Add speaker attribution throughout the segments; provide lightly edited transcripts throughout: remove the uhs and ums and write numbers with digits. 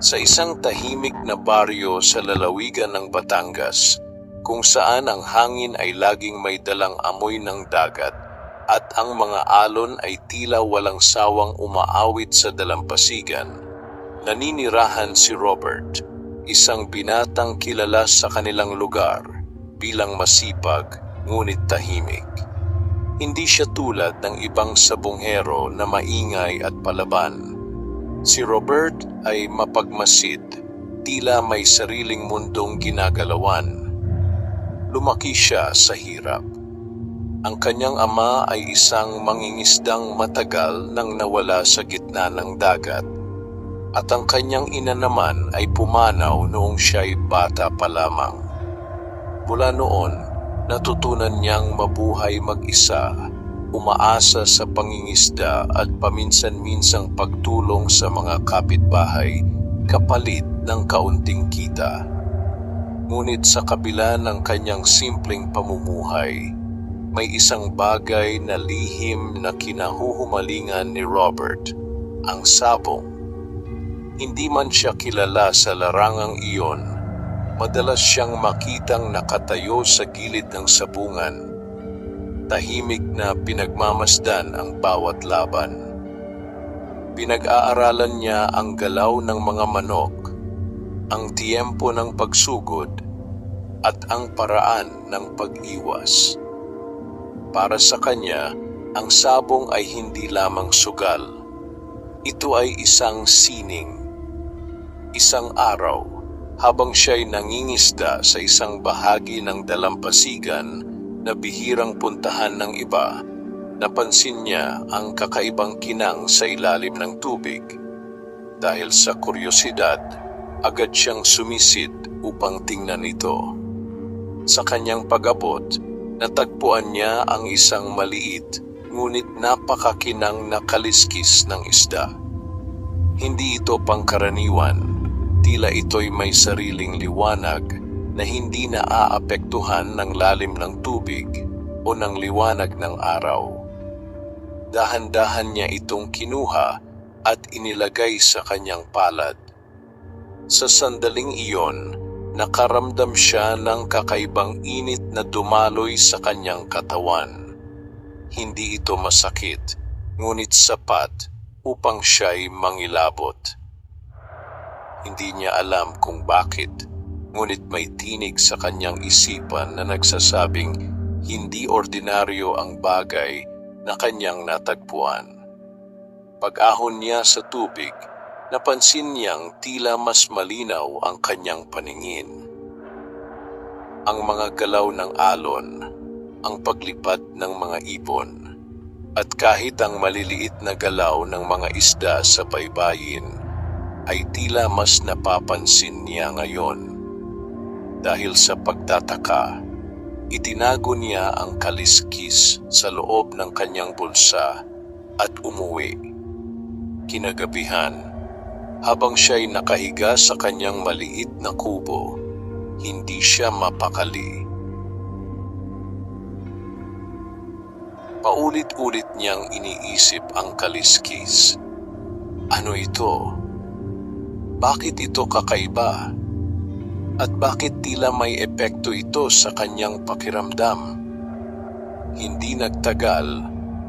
Speaker 1: Sa isang tahimik na baryo sa lalawigan ng Batangas, kung saan ang hangin ay laging may dalang amoy ng dagat at ang mga alon ay tila walang sawang umaawit sa dalampasigan, naninirahan si Robert, isang binatang kilala sa kanilang lugar bilang masipag ngunit tahimik. Hindi siya tulad ng ibang sabonghero na maingay at palaban. Si Robert ay mapagmasid, tila may sariling mundong ginagalawan. Lumaki siya sa hirap. Ang kanyang ama ay isang mangingisdang matagal nang nawala sa gitna ng dagat, at ang kanyang ina naman ay pumanaw noong siya'y bata pa lamang. Mula noon, natutunan niyang mabuhay mag-isa, umaasa sa pangingisda at paminsan-minsang pagtulong sa mga kapitbahay kapalit ng kaunting kita. Ngunit sa kabila ng kanyang simpleng pamumuhay, may isang bagay na lihim na kinahuhumalingan ni Robert, ang sabong. Hindi man siya kilala sa larangang iyon, madalas siyang makitang nakatayo sa gilid ng sabungan, tahimik na pinagmamasdan ang bawat laban. Pinag-aaralan niya ang galaw ng mga manok, ang tiyempo ng pagsugod, at ang paraan ng pag-iwas. Para sa kanya, ang sabong ay hindi lamang sugal. Ito ay isang sining. Isang araw, habang siya'y nangingisda sa isang bahagi ng dalampasigan na bihirang puntahan ng iba, napansin niya ang kakaibang kinang sa ilalim ng tubig. Dahil sa kuryosidad, agad siyang sumisid upang tingnan ito. Sa kanyang pag-abot, natagpuan niya ang isang maliit ngunit napakakinang na kaliskis ng isda. Hindi ito pangkaraniwan, tila ito'y may sariling liwanag na hindi naaapektuhan ng lalim ng tubig o ng liwanag ng araw. Dahan-dahan niya itong kinuha at inilagay sa kanyang palad. Sa sandaling iyon, nakaramdam siya ng kakaibang init na dumaloy sa kanyang katawan. Hindi ito masakit, ngunit sapat upang siya'y mangilabot. Hindi niya alam kung bakit, ngunit may tinig sa kanyang isipan na nagsasabing hindi ordinaryo ang bagay na kanyang natagpuan. Pag-ahon niya sa tubig, napansin niyang tila mas malinaw ang kanyang paningin. Ang mga galaw ng alon, ang paglipad ng mga ibon, at kahit ang maliliit na galaw ng mga isda sa baybayin ay tila mas napapansin niya ngayon. Dahil sa pagtataka, itinago niya ang kaliskis sa loob ng kanyang bulsa at umuwi. Kinagabihan, habang siya'y nakahiga sa kanyang maliit na kubo, hindi siya mapakali. Paulit-ulit niyang iniisip ang kaliskis. Ano ito? Bakit ito kakaiba? At bakit tila may epekto ito sa kanyang pakiramdam? Hindi nagtagal,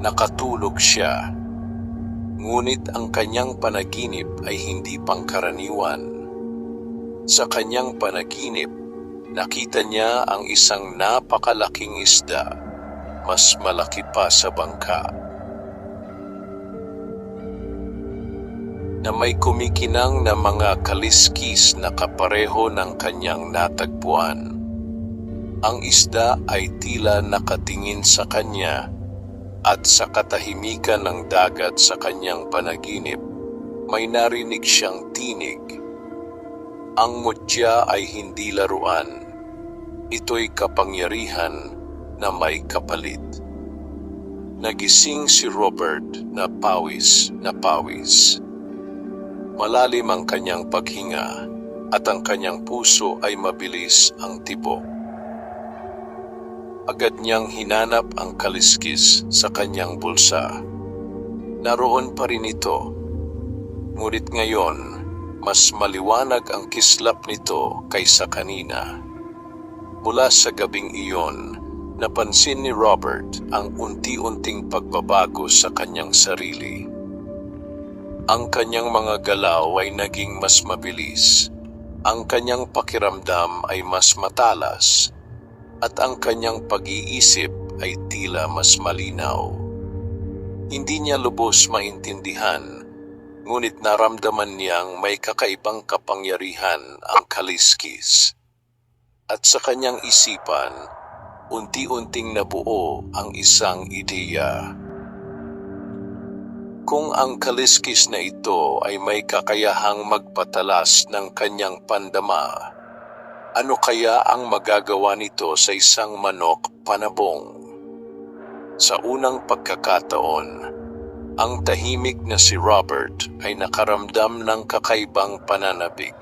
Speaker 1: nakatulog siya. Ngunit ang kanyang panaginip ay hindi pangkaraniwan. Sa kanyang panaginip, nakita niya ang isang napakalaking isda, mas malaki pa sa bangka, na may kumikinang na mga kaliskis na kapareho ng kanyang natagpuan. Ang isda ay tila nakatingin sa kanya, at sa katahimikan ng dagat sa kanyang panaginip, may narinig siyang tinig. Ang mutya ay hindi laruan. Ito'y kapangyarihan na may kapalit. Nagising si Robert na pawis na pawis. Malalim ang kanyang paghinga at ang kanyang puso ay mabilis ang tibok. Agad niyang hinanap ang kaliskis sa kanyang bulsa. Naroon pa rin ito, ngunit ngayon mas maliwanag ang kislap nito kaysa kanina. Mula sa gabing iyon, napansin ni Robert ang unti-unting pagbabago sa kanyang sarili. Ang kanyang mga galaw ay naging mas mabilis, ang kanyang pakiramdam ay mas matalas, at ang kanyang pag-iisip ay tila mas malinaw. Hindi niya lubos maintindihan, ngunit naramdaman niyang may kakaibang kapangyarihan ang kaliskis. At sa kanyang isipan, unti-unting nabuo ang isang ideya. Kung ang kaliskis na ito ay may kakayahang magpatalas ng kanyang pandama, ano kaya ang magagawa nito sa isang manok panabong? Sa unang pagkakataon, ang tahimik na si Robert ay nakaramdam ng kakaibang pananabik.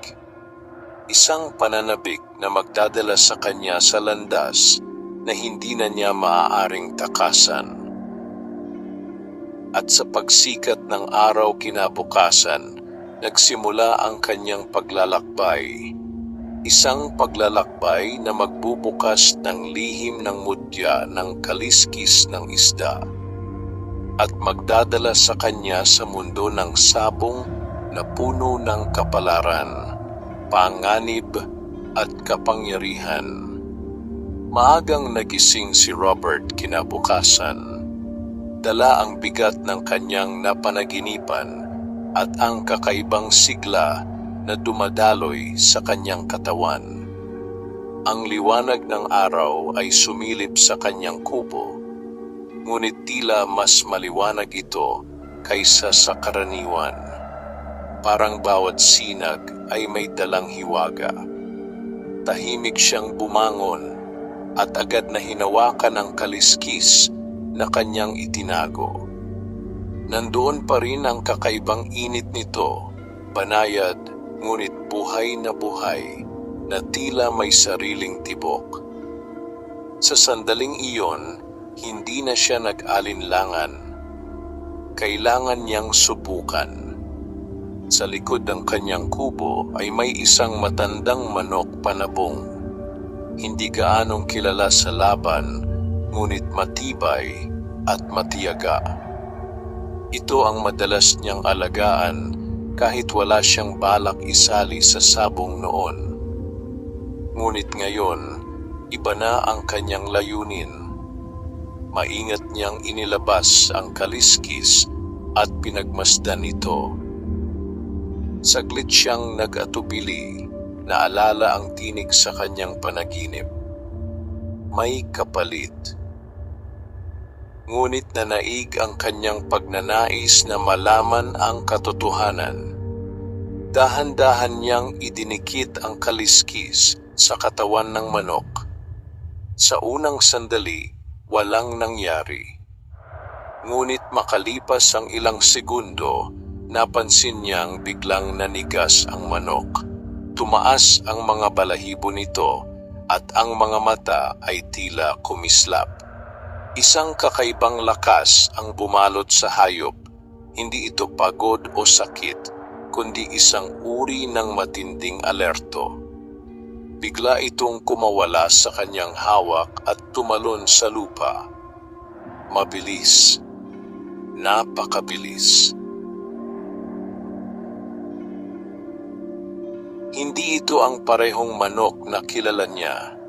Speaker 1: Isang pananabik na magdadala sa kanya sa landas na hindi na niya maaaring takasan. At sa pagsikat ng araw kinabukasan, nagsimula ang kanyang paglalakbay. Isang paglalakbay na magbubukas ng lihim ng mutya ng kaliskis ng isda at magdadala sa kanya sa mundo ng sabong na puno ng kapalaran, panganib at kapangyarihan. Maagang nagising si Robert kinabukasan. Dala ang bigat ng kanyang napanaginipan at ang kakaibang sigla na dumadaloy sa kanyang katawan. Ang liwanag ng araw ay sumilip sa kanyang kubo, ngunit tila mas maliwanag ito kaysa sa karaniwan. Parang bawat sinag ay may dalang hiwaga. Tahimik siyang bumangon at agad na hinawakan ang kaliskis na kanyang itinago. Nandoon pa rin ang kakaibang init nito, banayad ngunit buhay na tila may sariling tibok. Sa sandaling iyon, hindi na siya nag-alinlangan. Kailangan niyang subukan. Sa likod ng kanyang kubo ay may isang matandang manok panabong. Hindi gaanong kilala sa laban, ngunit matibay at matiyaga. Ito ang madalas niyang alagaan kahit wala siyang balak isali sa sabong noon. Ngunit ngayon, iba na ang kanyang layunin. Maingat niyang inilabas ang kaliskis at pinagmasdan ito. Saglit siyang nag-atubili, naalala ang tinig sa kanyang panaginip. May kapalit. Ngunit nanaig ang kanyang pagnanais na malaman ang katotohanan. Dahan-dahan niyang idinikit ang kaliskis sa katawan ng manok. Sa unang sandali, walang nangyari. Ngunit makalipas ang ilang segundo, napansin niyang biglang nanigas ang manok. Tumaas ang mga balahibo nito at ang mga mata ay tila kumislap. Isang kakaibang lakas ang bumalot sa hayop. Hindi ito pagod o sakit, kundi isang uri ng matinding alerto. Bigla itong kumawala sa kanyang hawak at tumalon sa lupa. Mabilis. Napakabilis. Hindi ito ang parehong manok na kilala niya.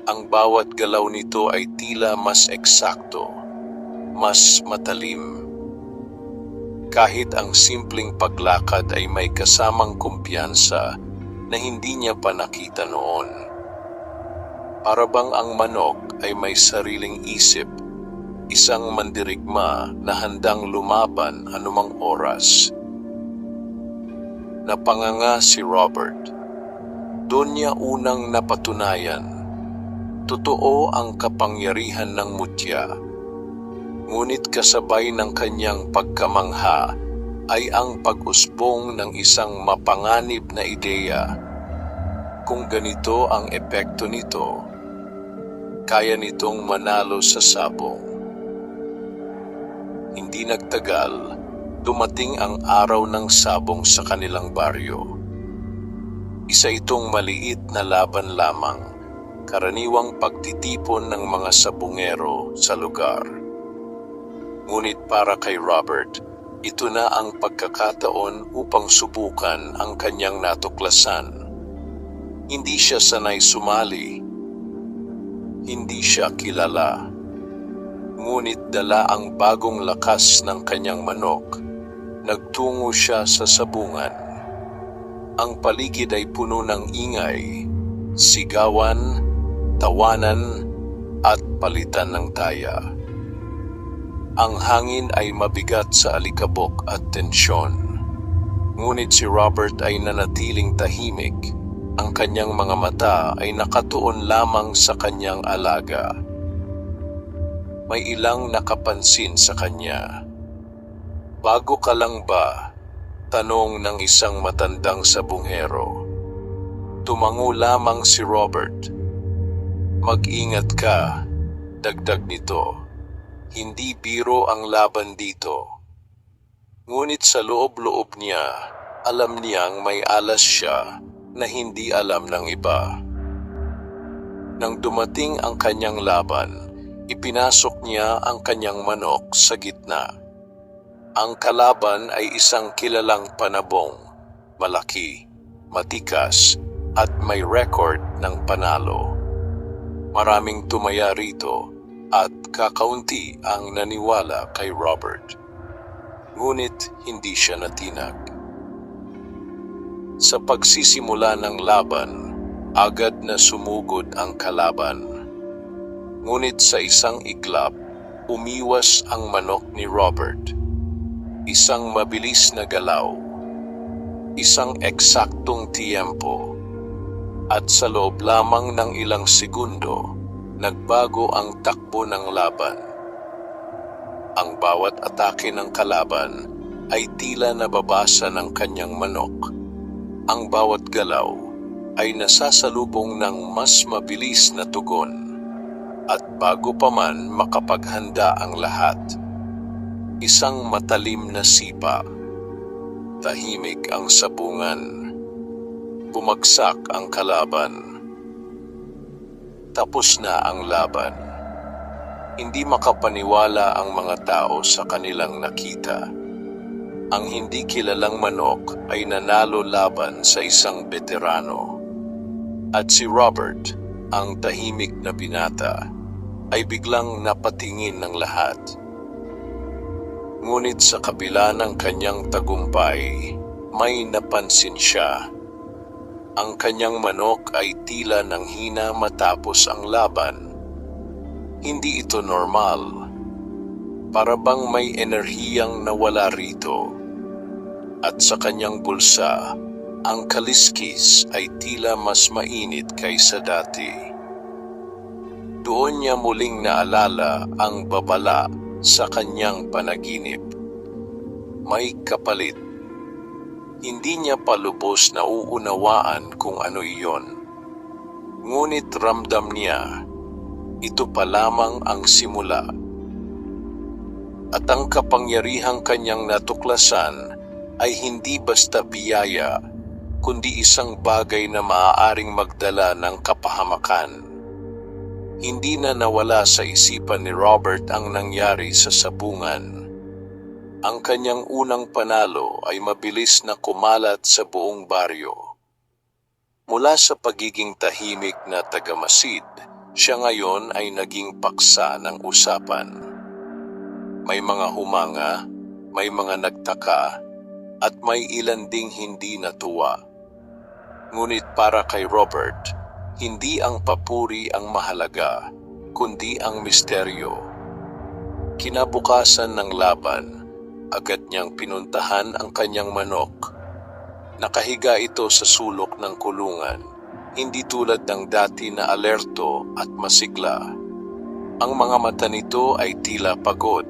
Speaker 1: Ang bawat galaw nito ay tila mas eksakto, mas matalim. Kahit ang simpleng paglakad ay may kasamang kumpiyansa na hindi niya pa nakita noon. Para bang ang manok ay may sariling isip, isang mandirigma na handang lumaban anumang oras. Napanganga si Robert. Doon niya unang napatunayan. Totoo ang kapangyarihan ng mutya. Ngunit kasabay ng kanyang pagkamangha ay ang pag-usbong ng isang mapanganib na ideya. Kung ganito ang epekto nito, kaya nitong manalo sa sabong. Hindi nagtagal, dumating ang araw ng sabong sa kanilang baryo. Isa itong maliit na laban lamang, karaniwang pagtitipon ng mga sabungero sa lugar. Ngunit para kay Robert, ito na ang pagkakataon upang subukan ang kanyang natuklasan. Hindi siya sanay sumali. Hindi siya kilala. Ngunit dala ang bagong lakas ng kanyang manok. Nagtungo siya sa sabungan. Ang paligid ay puno ng ingay, sigawan, tawanan, at palitan ng taya. Ang hangin ay mabigat sa alikabok at tensyon. Ngunit si Robert ay nanatiling tahimik. Ang kanyang mga mata ay nakatuon lamang sa kanyang alaga. May ilang nakapansin sa kanya. "Bago ka lang ba?" tanong ng isang matandang sabungero. Tumango lamang si Robert. "Mag-ingat ka," dagdag nito. "Hindi biro ang laban dito." Ngunit sa loob-loob niya, alam niyang may alas siya na hindi alam ng iba. Nang dumating ang kanyang laban, ipinasok niya ang kanyang manok sa gitna. Ang kalaban ay isang kilalang panabong, malaki, matikas, at may record ng panalo. Maraming tumaya rito at kakaunti ang naniwala kay Robert. Ngunit hindi siya natinag. Sa pagsisimula ng laban, agad na sumugod ang kalaban. Ngunit sa isang iglap, umiwas ang manok ni Robert. Isang mabilis na galaw, isang eksaktong tiyempo, at sa loob lamang ng ilang segundo, nagbago ang takbo ng laban. Ang bawat atake ng kalaban ay tila nababasa ng kanyang manok. Ang bawat galaw ay nasasalubong ng mas mabilis na tugon. At bago pa man makapaghanda ang lahat, isang matalim na sipa. Tahimik ang sabungan. Bumagsak ang kalaban. Tapos na ang laban. Hindi makapaniwala ang mga tao sa kanilang nakita. Ang hindi kilalang manok ay nanalo laban sa isang veterano. At si Robert, ang tahimik na binata, ay biglang napatingin ng lahat. Ngunit sa kabila ng kanyang tagumpay, may napansin siya. Ang kanyang manok ay tila nanghina matapos ang laban. Hindi ito normal. Para bang may enerhiyang nawala rito. At sa kanyang bulsa, ang kaliskis ay tila mas mainit kaysa dati. Doon niya muling naalala ang babala sa kanyang panaginip. May kapalit. Hindi niya palubos na uunawaan kung ano iyon. Ngunit ramdam niya, ito pa lamang ang simula. At ang kapangyarihang kanyang natuklasan ay hindi basta biyaya, kundi isang bagay na maaaring magdala ng kapahamakan. Hindi na nawala sa isipan ni Robert ang nangyari sa sabungan. Ang kanyang unang panalo ay mabilis na kumalat sa buong baryo. Mula sa pagiging tahimik na tagamasid, siya ngayon ay naging paksa ng usapan. May mga humanga, may mga nagtaka, at may ilan ding hindi natuwa. Ngunit para kay Robert, hindi ang papuri ang mahalaga, kundi ang misteryo. Kinabukasan ng laban, agad niyang pinuntahan ang kanyang manok. Nakahiga ito sa sulok ng kulungan, hindi tulad ng dati na alerto at masigla. Ang mga mata nito ay tila pagod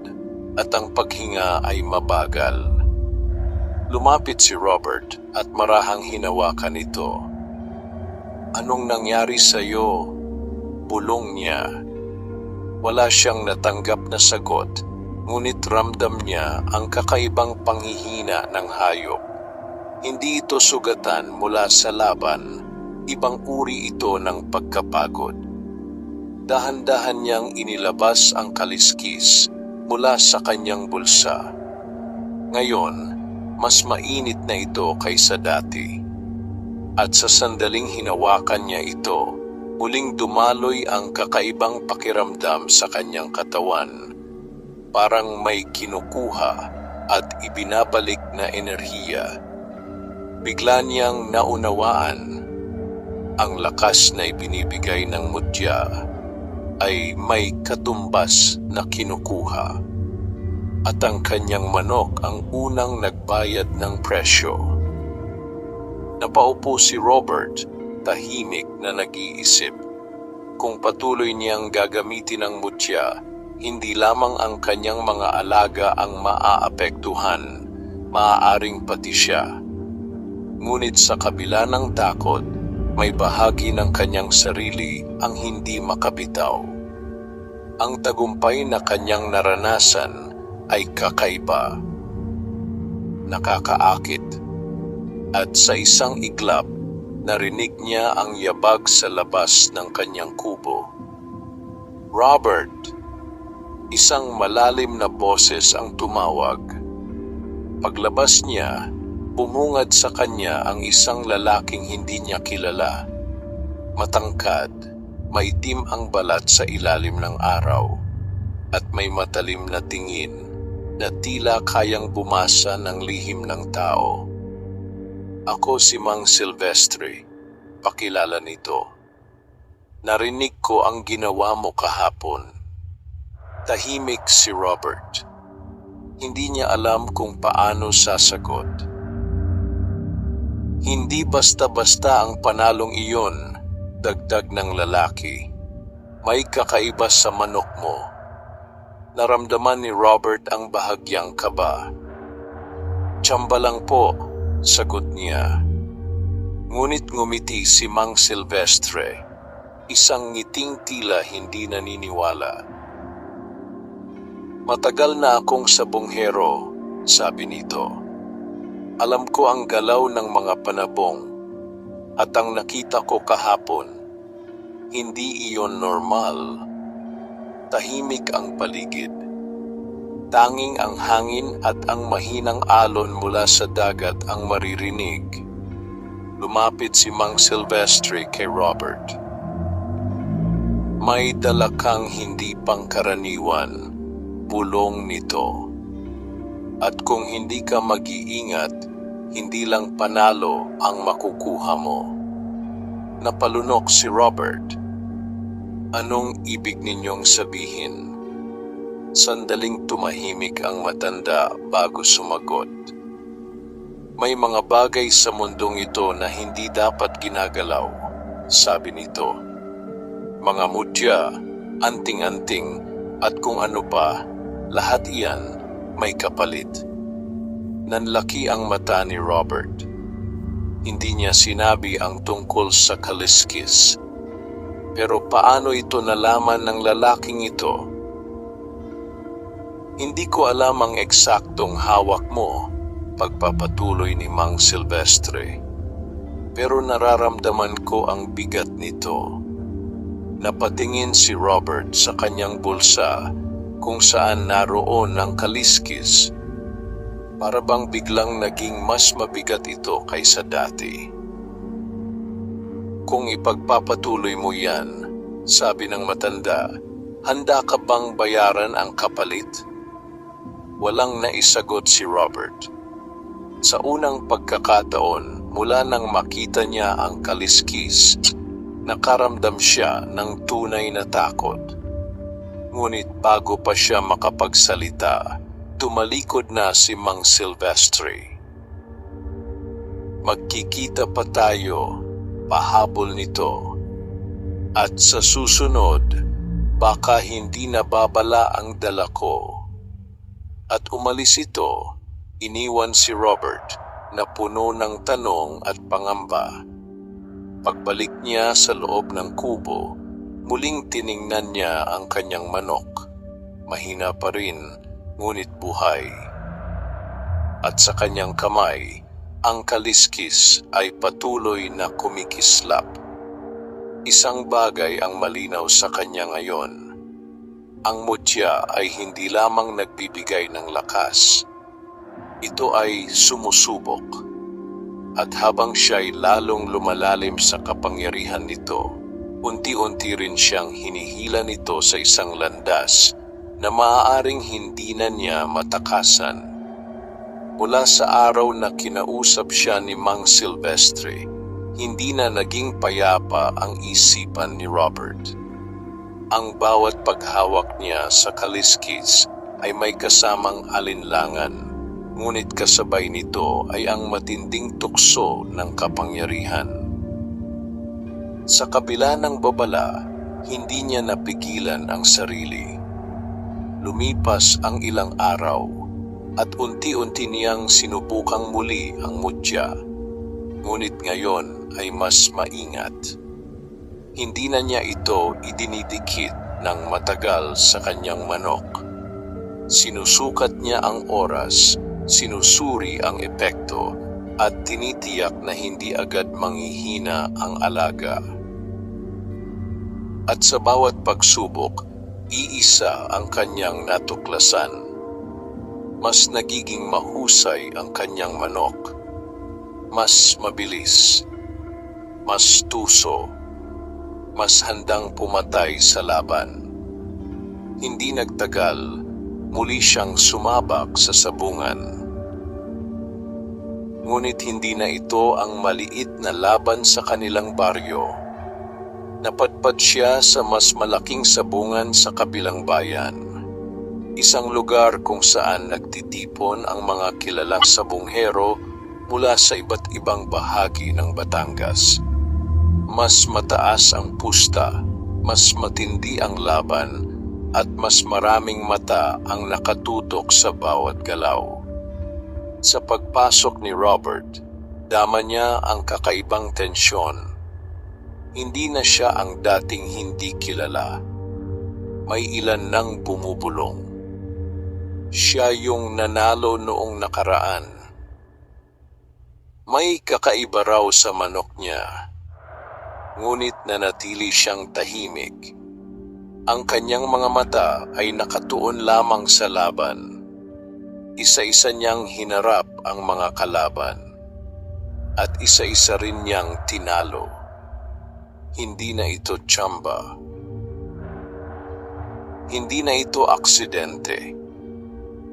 Speaker 1: at ang paghinga ay mabagal. Lumapit si Robert at marahang hinawakan ito. "Anong nangyari sa iyo?" Bulong niya. Wala siyang natanggap na sagot ngunit ramdam niya ang kakaibang panghihina ng hayop. Hindi ito sugatan mula sa laban, ibang uri ito ng pagkapagod. Dahan-dahan niyang inilabas ang kaliskis mula sa kanyang bulsa. Ngayon, mas mainit na ito kaysa dati. At sa sandaling hinawakan niya ito, muling dumaloy ang kakaibang pakiramdam sa kanyang katawan. Parang may kinukuha at ibinabalik na enerhiya. Bigla niyang naunawaan ang lakas na ibinibigay ng mutya ay may katumbas na kinukuha. At ang kanyang manok ang unang nagbayad ng presyo. Napaupo si Robert, tahimik na nag-iisip. Kung patuloy niyang gagamitin ang mutya, hindi lamang ang kanyang mga alaga ang maaapektuhan, maaaring pati siya. Ngunit sa kabila ng takot, may bahagi ng kanyang sarili ang hindi makabitaw. Ang tagumpay na kanyang naranasan ay kakaiba, nakakaakit, at sa isang iglap, narinig niya ang yabag sa labas ng kanyang kubo. Robert! Isang malalim na boses ang tumawag. Paglabas niya, bumungad sa kanya ang isang lalaking hindi niya kilala. Matangkad, maitim ang balat sa ilalim ng araw, at may matalim na tingin na tila kayang bumasa ng lihim ng tao. Ako si Mang Silvestre, pakilala nito. Narinig ko ang ginawa mo kahapon. Tahimik si Robert. Hindi niya alam kung paano sasagot. Hindi basta-basta ang panalong iyon, dagdag ng lalaki. May kakaiba sa manok mo. Naramdaman ni Robert ang bahagyang kaba. Tsamba lang po, sagot niya. Ngunit ngumiti si Mang Silvestre, isang ngiting tila hindi naniniwala. Matagal na akong sabonghero, sabi nito. Alam ko ang galaw ng mga panabong at ang nakita ko kahapon, hindi iyon normal. Tahimik ang paligid. Tanging ang hangin at ang mahinang alon mula sa dagat ang maririnig. Lumapit si Mang Silvestre kay Robert. May dala kang hindi pangkaraniwan, bulong nito. At kung hindi ka mag-iingat, hindi lang panalo ang makukuha mo. Napalunok si Robert. Anong ibig ninyong sabihin? Sandaling tumahimik ang matanda bago sumagot. May mga bagay sa mundong ito na hindi dapat ginagalaw, sabi nito. Mga mutya, anting-anting, at kung ano pa, lahat iyan may kapalit. Nanlaki ang mata ni Robert. Hindi niya sinabi ang tungkol sa kaliskis. Pero paano ito nalaman ng lalaking ito? Hindi ko alam ang eksaktong hawak mo, pagpapatuloy ni Mang Silvestre. Pero nararamdaman ko ang bigat nito. Napatingin si Robert sa kanyang bulsa kung saan naroon ang kaliskis. Para bang biglang naging mas mabigat ito kaysa dati. Kung ipagpapatuloy mo yan, sabi ng matanda, handa ka bang bayaran ang kapalit? Walang naisagot si Robert. Sa unang pagkakataon, mula nang makita niya ang kaliskis, nakaramdam siya ng tunay na takot. Ngunit bago pa siya makapagsalita, tumalikod na si Mang Silvestre. Magkikita pa tayo, pahabol nito. At sa susunod, baka hindi nababala ang dala ko. At umalis ito, iniwan si Robert na puno ng tanong at pangamba. Pagbalik niya sa loob ng kubo, muling tiningnan niya ang kanyang manok. Mahina pa rin, ngunit buhay. At sa kanyang kamay, ang kaliskis ay patuloy na kumikislap. Isang bagay ang malinaw sa kanya ngayon. Ang mutya ay hindi lamang nagbibigay ng lakas. Ito ay sumusubok. At habang siya'y lalong lumalalim sa kapangyarihan nito, unti-unti rin siyang hinihila nito sa isang landas na maaaring hindi na niya matakasan. Mula sa araw na kinausap siya ni Mang Silvestre, hindi na naging payapa ang isipan ni Robert. Ang bawat paghawak niya sa kaliskis ay may kasamang alinlangan, ngunit kasabay nito ay ang matinding tukso ng kapangyarihan. Sa kabila ng babala, hindi niya napigilan ang sarili. Lumipas ang ilang araw, at unti-unti niyang sinubukang muli ang mutya. Ngunit ngayon ay mas maingat. Hindi na niya ito idinidikit ng matagal sa kanyang manok. Sinusukat niya ang oras, sinusuri ang epekto, at tinitiyak na hindi agad manghihina ang alaga. At sa bawat pagsubok, iisa ang kanyang natuklasan. Mas nagiging mahusay ang kanyang manok. Mas mabilis, mas tuso, mas handang pumatay sa laban. Hindi nagtagal, muli siyang sumabak sa sabungan. Ngunit hindi na ito ang maliit na laban sa kanilang baryo. Napadpad siya sa mas malaking sabungan sa kabilang bayan. Isang lugar kung saan nagtitipon ang mga kilalang sabunghero mula sa iba't ibang bahagi ng Batangas. Mas mataas ang pusta, mas matindi ang laban, at mas maraming mata ang nakatutok sa bawat galaw. Sa pagpasok ni Robert, dama niya ang kakaibang tensyon. Hindi na siya ang dating hindi kilala. May ilan nang bumubulong. Siya yung nanalo noong nakaraan. May kakaiba raw sa manok niya. Ngunit nanatili siyang tahimik. Ang kanyang mga mata ay nakatuon lamang sa laban. Isa-isa niyang hinarap ang mga kalaban. At isa-isa rin niyang tinalo. Hindi na ito tsamba. Hindi na ito aksidente.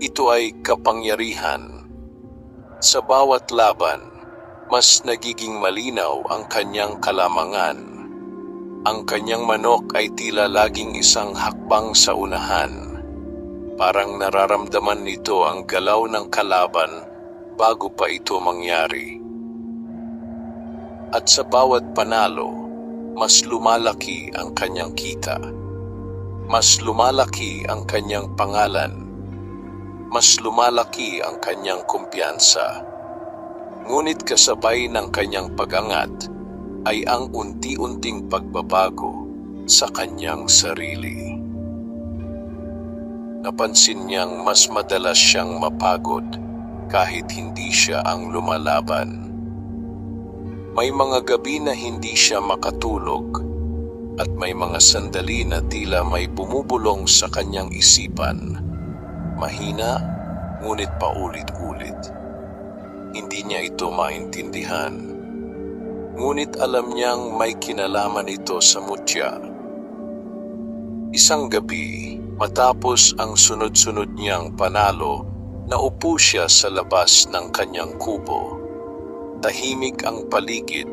Speaker 1: Ito ay kapangyarihan. Sa bawat laban, mas nagiging malinaw ang kanyang kalamangan. Ang kanyang manok ay tila laging isang hakbang sa unahan. Parang nararamdaman nito ang galaw ng kalaban bago pa ito mangyari. At sa bawat panalo, mas lumalaki ang kanyang kita. Mas lumalaki ang kanyang pangalan. Mas lumalaki ang kanyang kumpiyansa. Ngunit kasabay ng kanyang pag-angat ay ang unti-unting pagbabago sa kanyang sarili. Napansin niyang mas madalas siyang mapagod kahit hindi siya ang lumalaban. May mga gabi na hindi siya makatulog at may mga sandali na tila may bumubulong sa kanyang isipan. Mahina, ngunit paulit-ulit. Hindi niya ito maintindihan. Ngunit alam niyang may kinalaman ito sa mutya. Isang gabi, matapos ang sunod-sunod niyang panalo, naupo siya sa labas ng kanyang kubo. Tahimik ang paligid,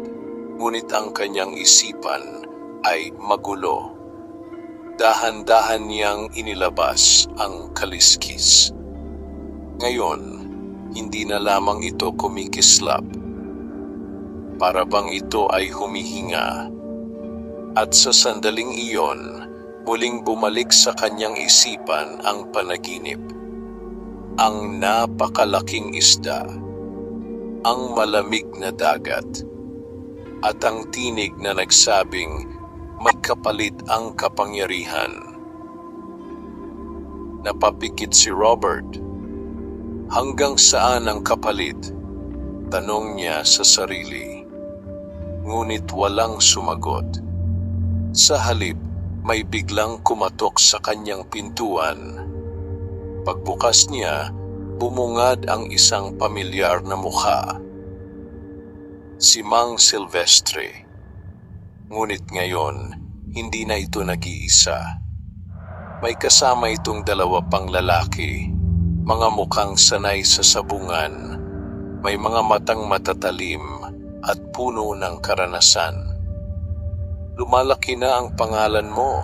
Speaker 1: ngunit ang kanyang isipan ay magulo. Dahan-dahan niyang inilabas ang kaliskis. Ngayon, hindi na lamang ito kumikislap. Para bang ito ay humihinga. At sa sandaling iyon, muling bumalik sa kanyang isipan ang panaginip. Ang napakalaking isda, ang malamig na dagat, at ang tinig na nagsabing may kapalit ang kapangyarihan. Napapikit si Robert. Hanggang saan ang kapalit? Tanong niya sa sarili. Ngunit walang sumagot. Sa halip, may biglang kumatok sa kanyang pintuan. Pagbukas niya, bumungad ang isang pamilyar na mukha. Si Mang Silvestre. Ngunit ngayon, hindi na ito nag-iisa. May kasama itong dalawa pang lalaki, mga mukhang sanay sa sabungan, may mga matang matatalim at puno ng karanasan. Lumalaki na ang pangalan mo,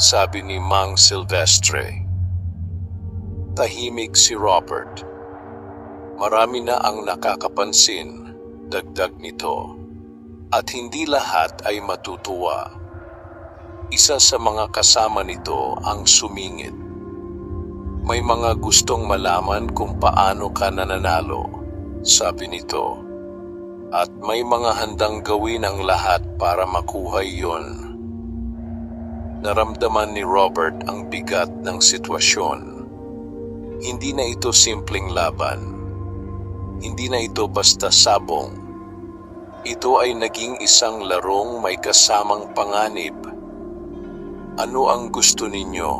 Speaker 1: sabi ni Mang Silvestre. Tahimik si Robert. Marami na ang nakakapansin, dagdag nito, at hindi lahat ay matutuwa. Isa sa mga kasama nito ang sumingit. May mga gustong malaman kung paano ka nananalo, sabi nito. At may mga handang gawin ang lahat para makuha iyon. Naramdaman ni Robert ang bigat ng sitwasyon. Hindi na ito simpleng laban. Hindi na ito basta sabong. Ito ay naging isang larong may kasamang panganib. Ano ang gusto ninyo?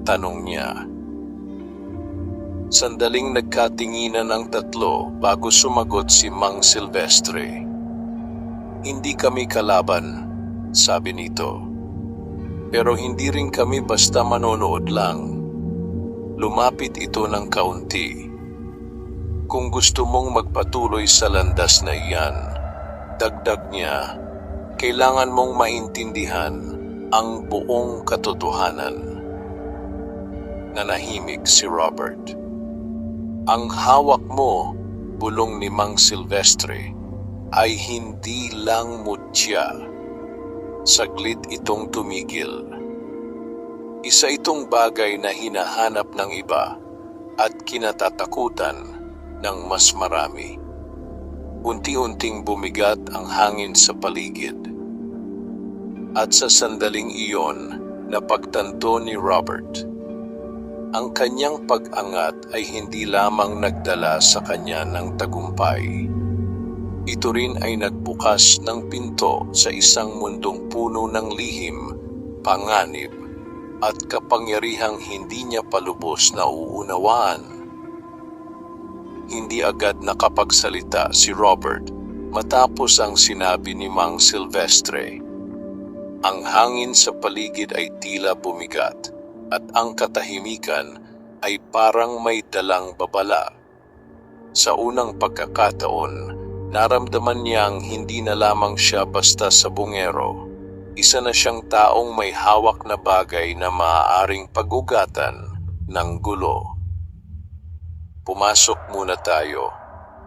Speaker 1: Tanong niya. Sandaling nagkatinginan ang tatlo bago sumagot si Mang Silvestre. Hindi kami kalaban, sabi nito. Pero hindi rin kami basta manonood lang. Lumapit ito ng kaunti. Kung gusto mong magpatuloy sa landas na iyan, dagdag niya, kailangan mong maintindihan ang buong katotohanan. Nanahimik si Robert. Ang hawak mo, bulong ni Mang Silvestre, ay hindi lang mutya. Saglit itong tumigil. Isa itong bagay na hinahanap ng iba at kinatatakutan ng mas marami. Unti-unting bumigat ang hangin sa paligid. At sa sandaling iyon, napagtanto ni Robert. Ang kanyang pag-angat ay hindi lamang nagdala sa kanya ng tagumpay. Ito rin ay nagbukas ng pinto sa isang mundong puno ng lihim, panganib, at kapangyarihang hindi niya palubos na uunawaan. Hindi agad nakapagsalita si Robert matapos ang sinabi ni Mang Silvestre. Ang hangin sa paligid ay tila bumigat at ang katahimikan ay parang may dalang babala. Sa unang pagkakataon, naramdaman niyang hindi na lamang siya basta sabungero. Isa na siyang taong may hawak na bagay na maaaring pag-ugatan ng gulo. Pumasok muna tayo,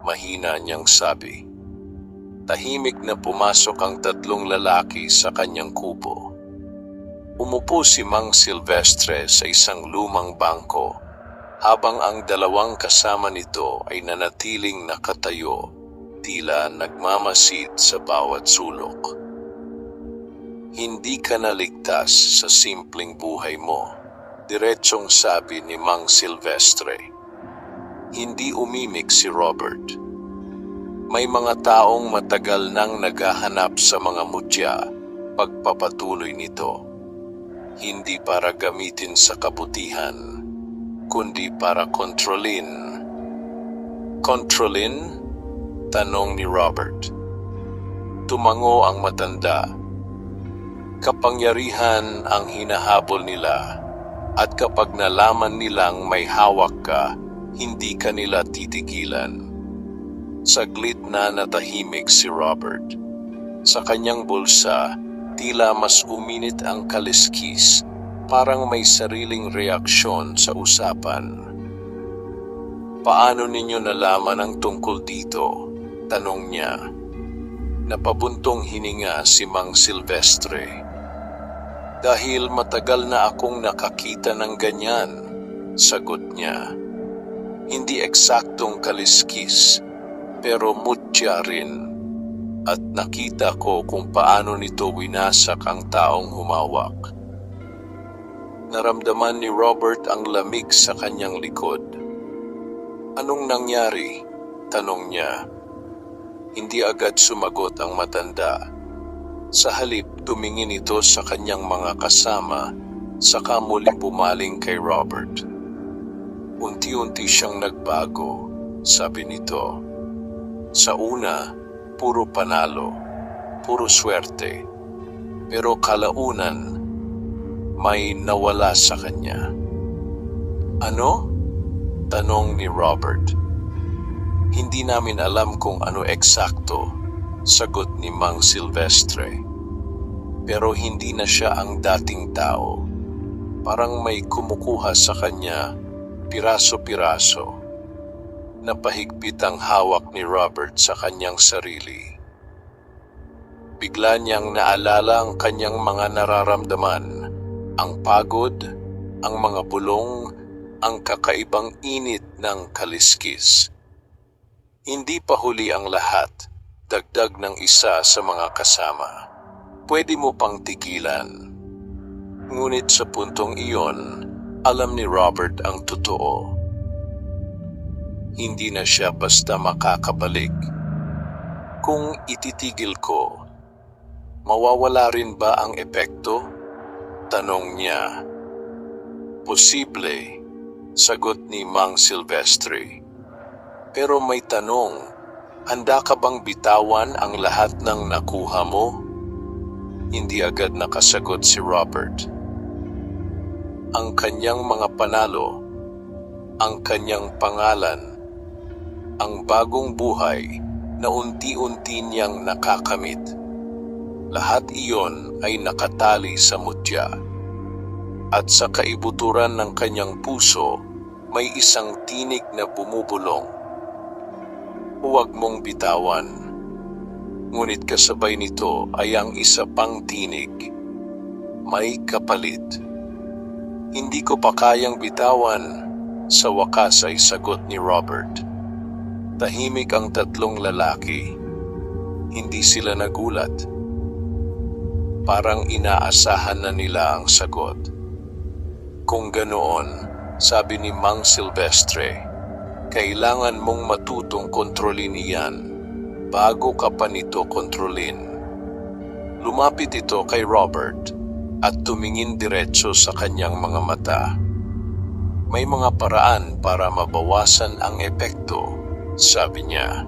Speaker 1: mahina niyang sabi. Tahimik na pumasok ang tatlong lalaki sa kanyang kubo. Umupo si Mang Silvestre sa isang lumang bangko, habang ang dalawang kasama nito ay nanatiling nakatayo, tila nagmamasid sa bawat sulok. Hindi ka naligtas sa simpleng buhay mo, diretsong sabi ni Mang Silvestre. Hindi umimik si Robert. May mga taong matagal nang naghahanap sa mga mutya, pagpapatuloy nito. Hindi para gamitin sa kabutihan, kundi para kontrolin. Kontrolin? Tanong ni Robert. Tumango ang matanda. Kapangyarihan ang hinahabol nila, at kapag nalaman nilang may hawak ka, hindi ka nila titigilan. Saglit na natahimik si Robert. Sa kanyang bulsa, tila mas uminit ang kaliskis, parang may sariling reaksyon sa usapan. Paano ninyo nalaman ang tungkol dito? Tanong niya. Napabuntong hininga si Mang Silvestre. Dahil matagal na akong nakakita ng ganyan, sagot niya. Hindi eksaktong kaliskis, pero mutya rin, at nakita ko kung paano nito winasak ang taong humawak. Naramdaman ni Robert ang lamig sa kanyang likod. "Anong nangyari?" tanong niya. Hindi agad sumagot ang matanda. Sa halip, tumingin ito sa kanyang mga kasama, saka muling bumaling kay Robert. "Unti-unti siyang nagbago," sabi nito. "Sa una, puro panalo, puro swerte. Pero kalaunan, may nawala sa kanya." "Ano?" tanong ni Robert. "Hindi namin alam kung ano eksakto," sagot ni Mang Silvestre. "Pero hindi na siya ang dating tao. Parang may kumukuha sa kanya, piraso-piraso." Napahigpit ang hawak ni Robert sa kanyang sarili. Bigla niyang naalala ang kanyang mga nararamdaman, ang pagod, ang mga bulong, ang kakaibang init ng kaliskis. Hindi pa huli ang lahat, dagdag ng isa sa mga kasama. "Pwede mo pang tigilan." Ngunit sa puntong iyon, alam ni Robert ang totoo. Hindi na siya basta makakabalik. "Kung ititigil ko, mawawala rin ba ang epekto?" tanong niya. "Posible," sagot ni Mang Silvestre. "Pero may tanong, handa ka bang bitawan ang lahat ng nakuha mo?" Hindi agad nakasagot si Robert. Ang kanyang mga panalo, ang kanyang pangalan, ang bagong buhay na unti-unti niyang nakakamit. Lahat iyon ay nakatali sa mutya. At sa kaibuturan ng kanyang puso, may isang tinig na bumubulong. "Huwag mong bitawan." Ngunit kasabay nito ay ang isa pang tinig. "May kapalit." "Hindi ko pa kayang bitawan," sa wakas ay sagot ni Robert. Tahimik ang tatlong lalaki. Hindi sila nagulat. Parang inaasahan na nila ang sagot. "Kung ganoon," sabi ni Mang Silvestre, "kailangan mong matutong kontrolin iyan bago ka pa nito kontrolin." Lumapit ito kay Robert at tumingin diretso sa kanyang mga mata. "May mga paraan para mabawasan ang epekto," sabi niya.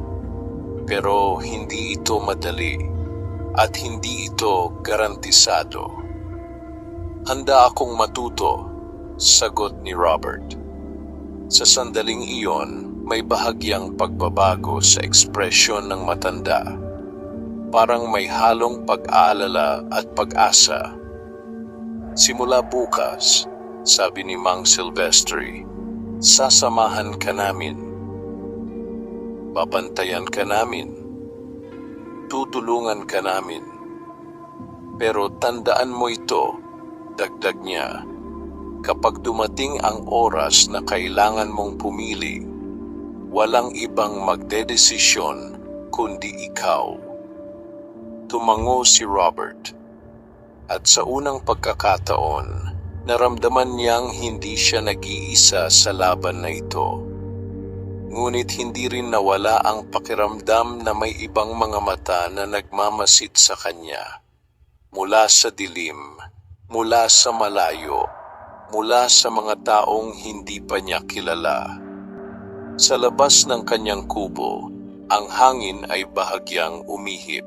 Speaker 1: "Pero hindi ito madali at hindi ito garantisado." "Handa akong matuto," sagot ni Robert. Sa sandaling iyon, may bahagyang pagbabago sa ekspresyon ng matanda. Parang may halong pag-aalala at pag-asa. "Simula bukas," sabi ni Mang Silvestre, "sasamahan ka namin. Babantayan ka namin. Tutulungan ka namin. Pero tandaan mo ito," dagdag niya, "kapag dumating ang oras na kailangan mong pumili, walang ibang magdedesisyon kundi ikaw." Tumango si Robert. At sa unang pagkakataon, naramdaman niyang hindi siya nag-iisa sa laban na ito. Ngunit hindi rin nawala ang pakiramdam na may ibang mga mata na nagmamasid sa kanya. Mula sa dilim, mula sa malayo, mula sa mga taong hindi pa niya kilala. Sa labas ng kanyang kubo, ang hangin ay bahagyang umihip.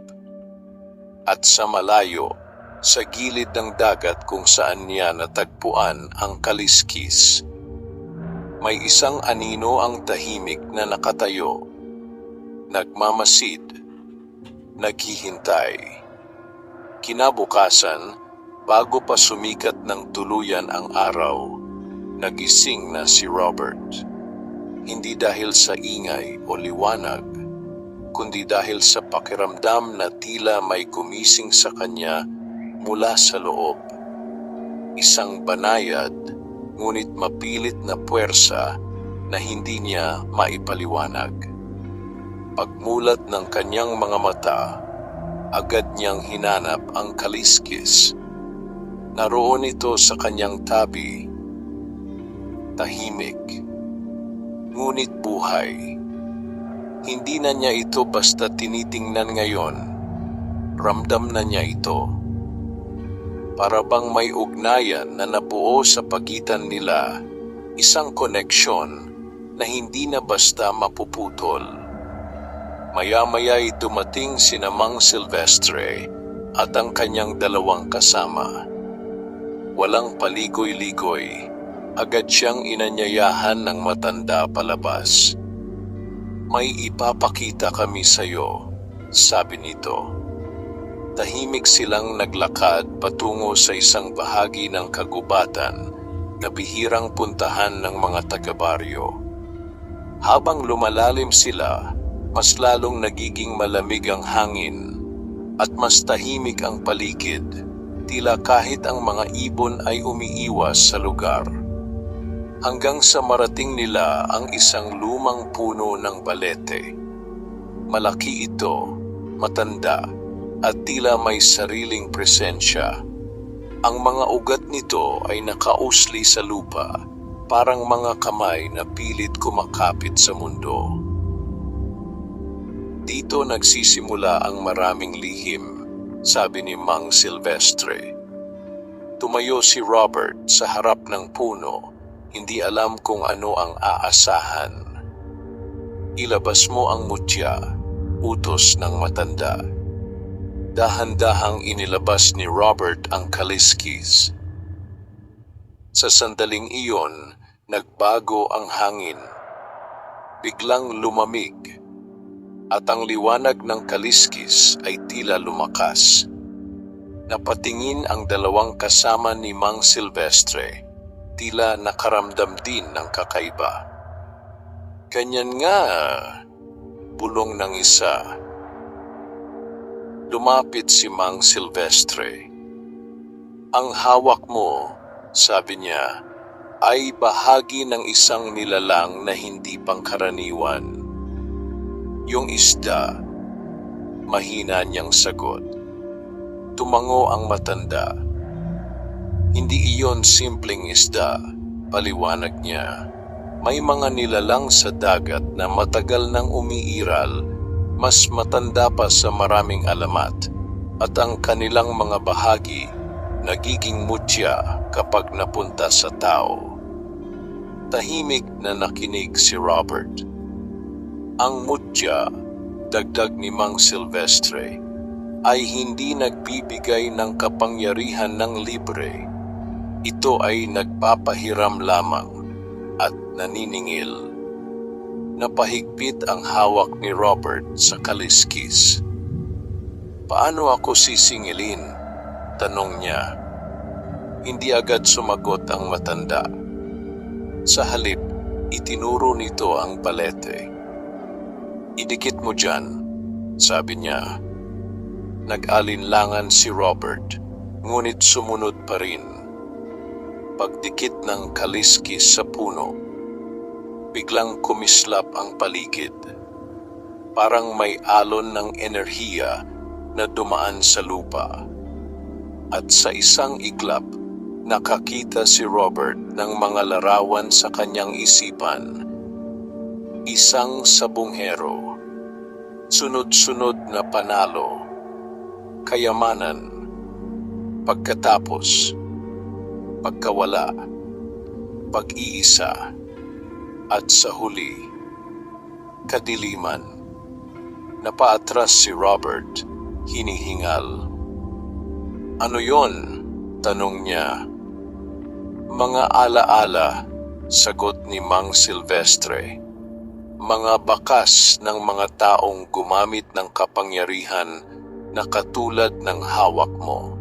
Speaker 1: At sa malayo, sa gilid ng dagat kung saan niya natagpuan ang kaliskis, may isang anino ang tahimik na nakatayo, nagmamasid, naghihintay. Kinabukasan, bago pa sumikat ng tuluyan ang araw, nagising na si Robert. Hindi dahil sa ingay o liwanag, kundi dahil sa pakiramdam na tila may gumising sa kanya mula sa loob. Isang banayad, ngunit mapilit na puwersa na hindi niya maipaliwanag. Pagmulat ng kanyang mga mata, agad niyang hinanap ang kaliskis. Naroon ito sa kanyang tabi. Tahimik, ngunit buhay. Hindi na niya ito basta tinitingnan ngayon. Ramdam na niya ito. Para bang may ugnayan na nabuo sa pagitan nila, isang koneksyon na hindi na basta mapuputol. Maya-maya'y dumating sina Mang Silvestre at ang kanyang dalawang kasama. Walang paligoy-ligoy, agad siyang inanyayahan ng matanda palabas. May ipapakita kami sa'yo, sabi nito. Tahimik silang naglakad patungo sa isang bahagi ng kagubatan na bihirang puntahan ng mga taga-baryo. Habang lumalalim sila, mas lalong nagiging malamig ang hangin at mas tahimik ang paligid, tila kahit ang mga ibon ay umiiwas sa lugar. Hanggang sa marating nila ang isang lumang puno ng balete. Malaki ito, matanda, at tila may sariling presensya. Ang mga ugat nito ay nakausli sa lupa, parang mga kamay na pilit kumakapit sa mundo. Dito nagsisimula ang maraming lihim, sabi ni Mang Silvestre. Tumayo si Robert sa harap ng puno, hindi alam kung ano ang aasahan. Ilabas mo ang mutya, utos ng matanda. Dahan-dahang inilabas ni Robert ang kaliskis. Sa sandaling iyon, nagbago ang hangin. Biglang lumamig, at ang liwanag ng kaliskis ay tila lumakas. Napatingin ang dalawang kasama ni Mang Silvestre, tila nakaramdam din ng kakaiba. Ganyan nga, bulong ng isa. Lumapit si Mang Silvestre. Ang hawak mo, sabi niya, ay bahagi ng isang nilalang na hindi pangkaraniwan. Yung isda, mahina niyang sagot. Tumango ang matanda. Hindi iyon simpleng isda, paliwanag niya. May mga nilalang sa dagat na matagal nang umiiral, mas matanda pa sa maraming alamat, at ang kanilang mga bahagi nagiging mutya kapag napunta sa tao. Tahimik na nakinig si Robert. Ang mutya, dagdag ni Mang Silvestre, ay hindi nagbibigay ng kapangyarihan ng libre. Ito ay nagpapahiram lamang at naniningil. Napahigpit ang hawak ni Robert sa kaliskis. Paano ako sisingilin? Tanong niya. Hindi agad sumagot ang matanda. Sa halip, itinuro nito ang balete. Idikit mo dyan, sabi niya. Nag-alinlangan si Robert, ngunit sumunod pa rin. Pagdikit ng kaliskis sa puno, biglang kumislap ang paligid. Parang may alon ng enerhiya na dumaan sa lupa. At sa isang iglap, nakakita si Robert ng mga larawan sa kanyang isipan. Isang sabonghero, sunod-sunod na panalo, kayamanan, pagkatapos, pagkawala, pag-iisa, at sa huli, kadiliman. Napaatras si Robert, hinihingal. Ano yon? Tanong niya. Mga alaala, sagot ni Mang Silvestre. Mga bakas ng mga taong gumamit ng kapangyarihan na katulad ng hawak mo.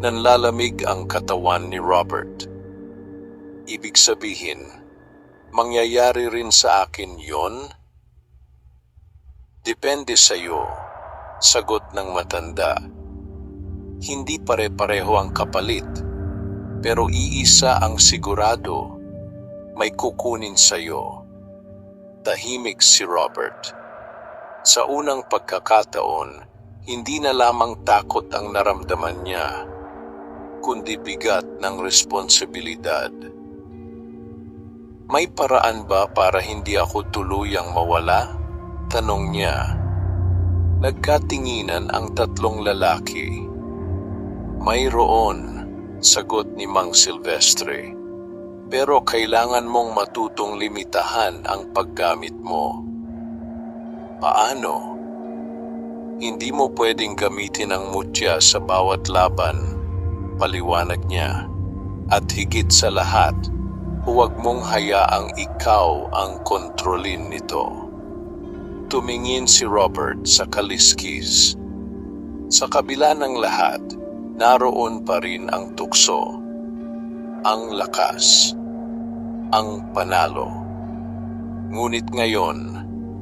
Speaker 1: Nanlalamig ang katawan ni Robert. Ibig sabihin, mangyayari rin sa akin yon? Depende sa iyo, sagot ng matanda. Hindi pare-pareho ang kapalit, pero iisa ang sigurado, may kukunin sa iyo. Tahimik si Robert. Sa unang pagkakataon, hindi na lamang takot ang naramdaman niya. kundi bigat ng responsibilidad. May paraan ba para hindi ako tuluyang mawala? Tanong niya. Nagkatinginan ang tatlong lalaki. Mayroon, sagot ni Mang Silvestre. Pero kailangan mong matutong limitahan ang paggamit mo. Paano? Hindi mo pwedeng gamitin ang mutya sa bawat laban, paliwanag niya. At higit sa lahat, huwag mong hayaang ikaw ang kontrolin nito. Tumingin si Robert sa kaliskis. Sa kabila ng lahat, naroon pa rin ang tukso, ang lakas, ang panalo. Ngunit ngayon,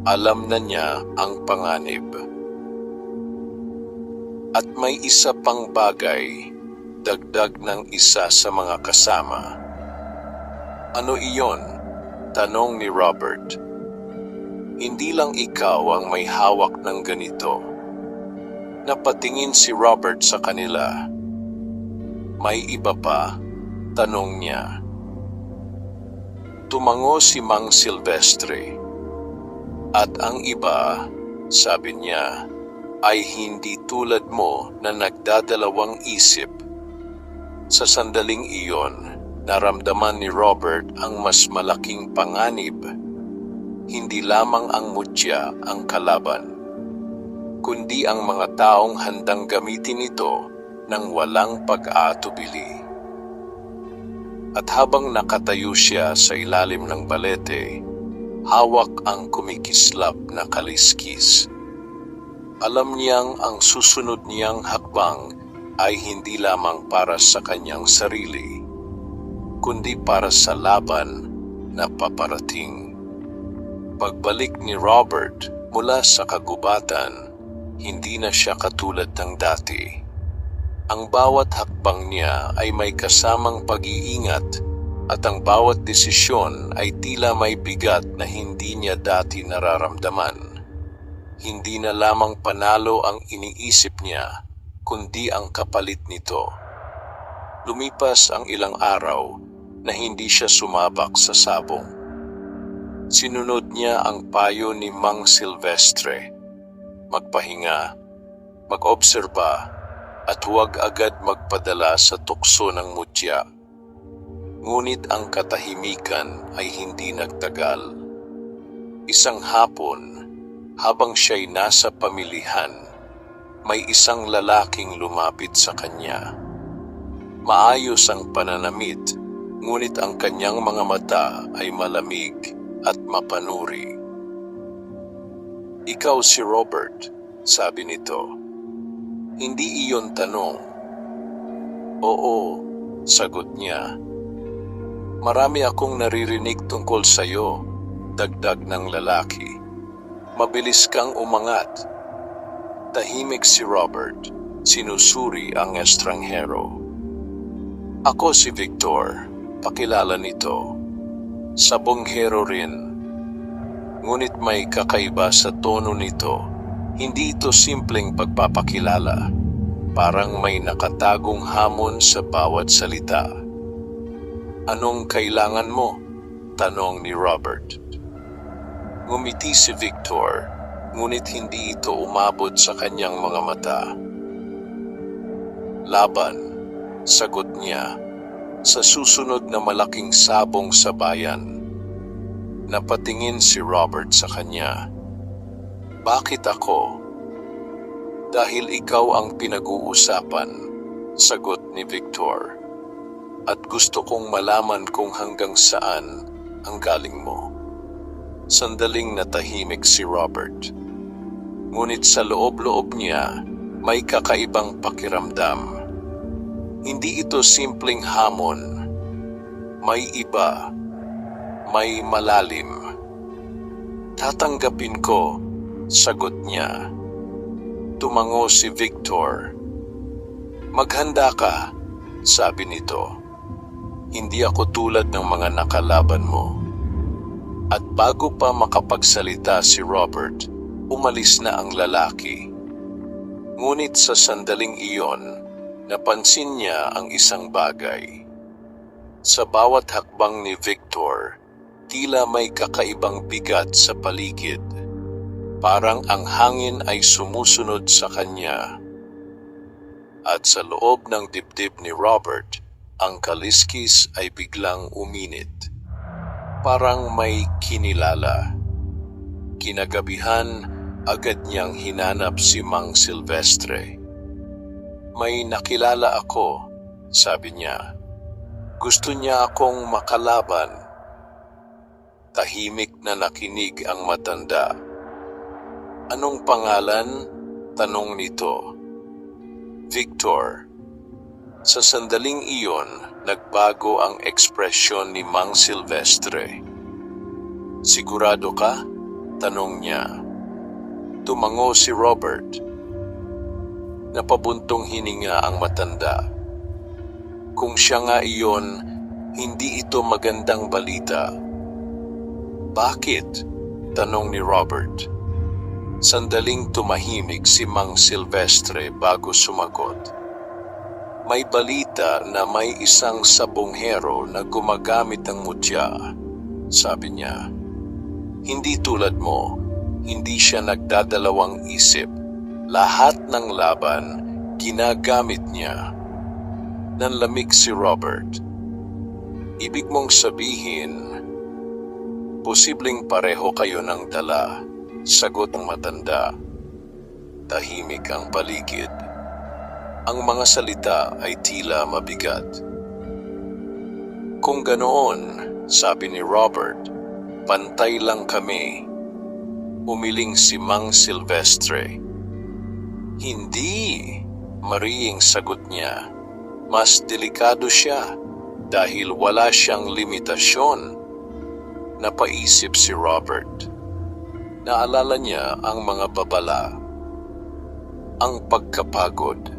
Speaker 1: alam na niya ang panganib. At may isa pang bagay, dagdag ng isa sa mga kasama. Ano iyon? Tanong ni Robert. Hindi lang ikaw ang may hawak ng ganito. Napatingin si Robert sa kanila. May iba pa? Tanong niya. Tumango si Mang Silvestre. At ang iba, sabi niya, ay hindi tulad mo na nagdadalawang isip. Sa sandaling iyon, naramdaman ni Robert ang mas malaking panganib. Hindi lamang ang mutya ang kalaban, kundi ang mga taong handang gamitin ito ng walang pag-aatubili. At habang nakatayo siya sa ilalim ng balete, hawak ang kumikislap na kaliskis. Alam niyang ang susunod niyang hakbang ay hindi lamang para sa kanyang sarili, kundi para sa laban na paparating. Pagbalik ni Robert mula sa kagubatan, hindi na siya katulad ng dati. Ang bawat hakbang niya ay may kasamang pag-iingat at ang bawat desisyon ay tila may bigat na hindi niya dati nararamdaman. Hindi na lamang panalo ang iniisip niya, kundi ang kapalit nito. Lumipas ang ilang araw na hindi siya sumabak sa sabong. Sinunod niya ang payo ni Mang Silvestre. Magpahinga, mag-obserba, at huwag agad magpadala sa tukso ng mutya. Ngunit ang katahimikan ay hindi nagtagal. Isang hapon, habang siya'y nasa pamilihan, may isang lalaking lumapit sa kanya. Maayos ang pananamit, ngunit ang kanyang mga mata ay malamig at mapanuri. Ikaw si Robert, sabi nito. Hindi iyon tanong. Oo, sagot niya. Marami akong naririnig tungkol sa iyo, dagdag ng lalaki. Mabilis kang umangat. Tahimik si Robert, sinusuri ang estranghero. Ako si Victor, pakilala nito. Sabonghero rin. Ngunit may kakaiba sa tono nito. Hindi ito simpleng pagpapakilala. Parang may nakatagong hamon sa bawat salita. Anong kailangan mo? Tanong ni Robert. Ngumiti si Victor, ngunit hindi ito umabot sa kanyang mga mata. Laban, sagot niya, sa susunod na malaking sabong sa bayan. Napatingin si Robert sa kanya. Bakit ako? Dahil ikaw ang pinag-uusapan, sagot ni Victor. At gusto kong malaman kung hanggang saan ang galing mo. Sandaling natahimik si Robert. Ngunit sa loob-loob niya, may kakaibang pakiramdam. Hindi ito simpleng hamon. May iba. May malalim. Tatanggapin ko, sagot niya. Tumango si Victor. Maghanda ka, sabi nito. Hindi ako tulad ng mga nakalaban mo. At bago pa makapagsalita si Robert, umalis na ang lalaki. Ngunit sa sandaling iyon, Napansin niya ang isang bagay. Sa bawat hakbang ni Victor, tila may kakaibang bigat sa paligid. Parang ang hangin ay sumusunod sa kanya. At sa loob ng dibdib ni Robert, ang kaliskis ay biglang uminit. Parang may kinilala. Kinagabihan, agad niyang hinanap si Mang Silvestre. "May nakilala ako," sabi niya. "Gusto niya akong makalaban." Tahimik na nakinig ang matanda. "Anong pangalan?" tanong nito. "Victor." Sa sandaling iyon, nagbago ang ekspresyon ni Mang Silvestre. "Sigurado ka?" tanong niya. Tumango si Robert. Napabuntong hininga ang matanda. Kung siya nga iyon, hindi ito magandang balita. "Bakit?" tanong ni Robert. Sandaling tumahimik si Mang Silvestre bago sumagot. "May balita na may isang sabonghero na gumagamit ng mutya," sabi niya. "Hindi tulad mo, hindi siya nagdadalawang isip. Lahat ng laban, ginagamit niya." Nanlamig si Robert. "Ibig mong sabihin, posibleng pareho kayo ng dala," sagot ng matanda. Tahimik ang paligid. Ang mga salita ay tila mabigat. "Kung ganoon," sabi ni Robert, "pantay lang kami." Umiling si Mang Silvestre. "Hindi," marihing sagot niya. "Mas delikado siya dahil wala siyang limitasyon." Napaisip si Robert. Naalala niya ang mga babala, ang pagkapagod,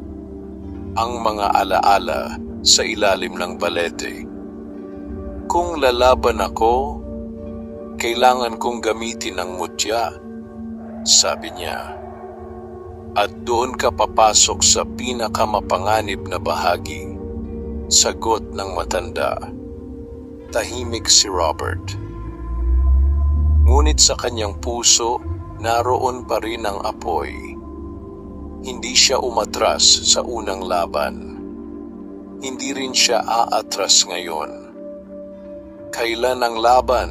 Speaker 1: ang mga alaala sa ilalim ng balete. "Kung lalaban ako, kailangan kong gamitin ang mutya," sabi niya. "At doon ka papasok sa pinakamapanganib na bahagi," sagot ng matanda. Tahimik si Robert. Ngunit sa kanyang puso, naroon pa rin ang apoy. Hindi siya umatras sa unang laban. Hindi rin siya aatras ngayon. "Kailan ang laban?"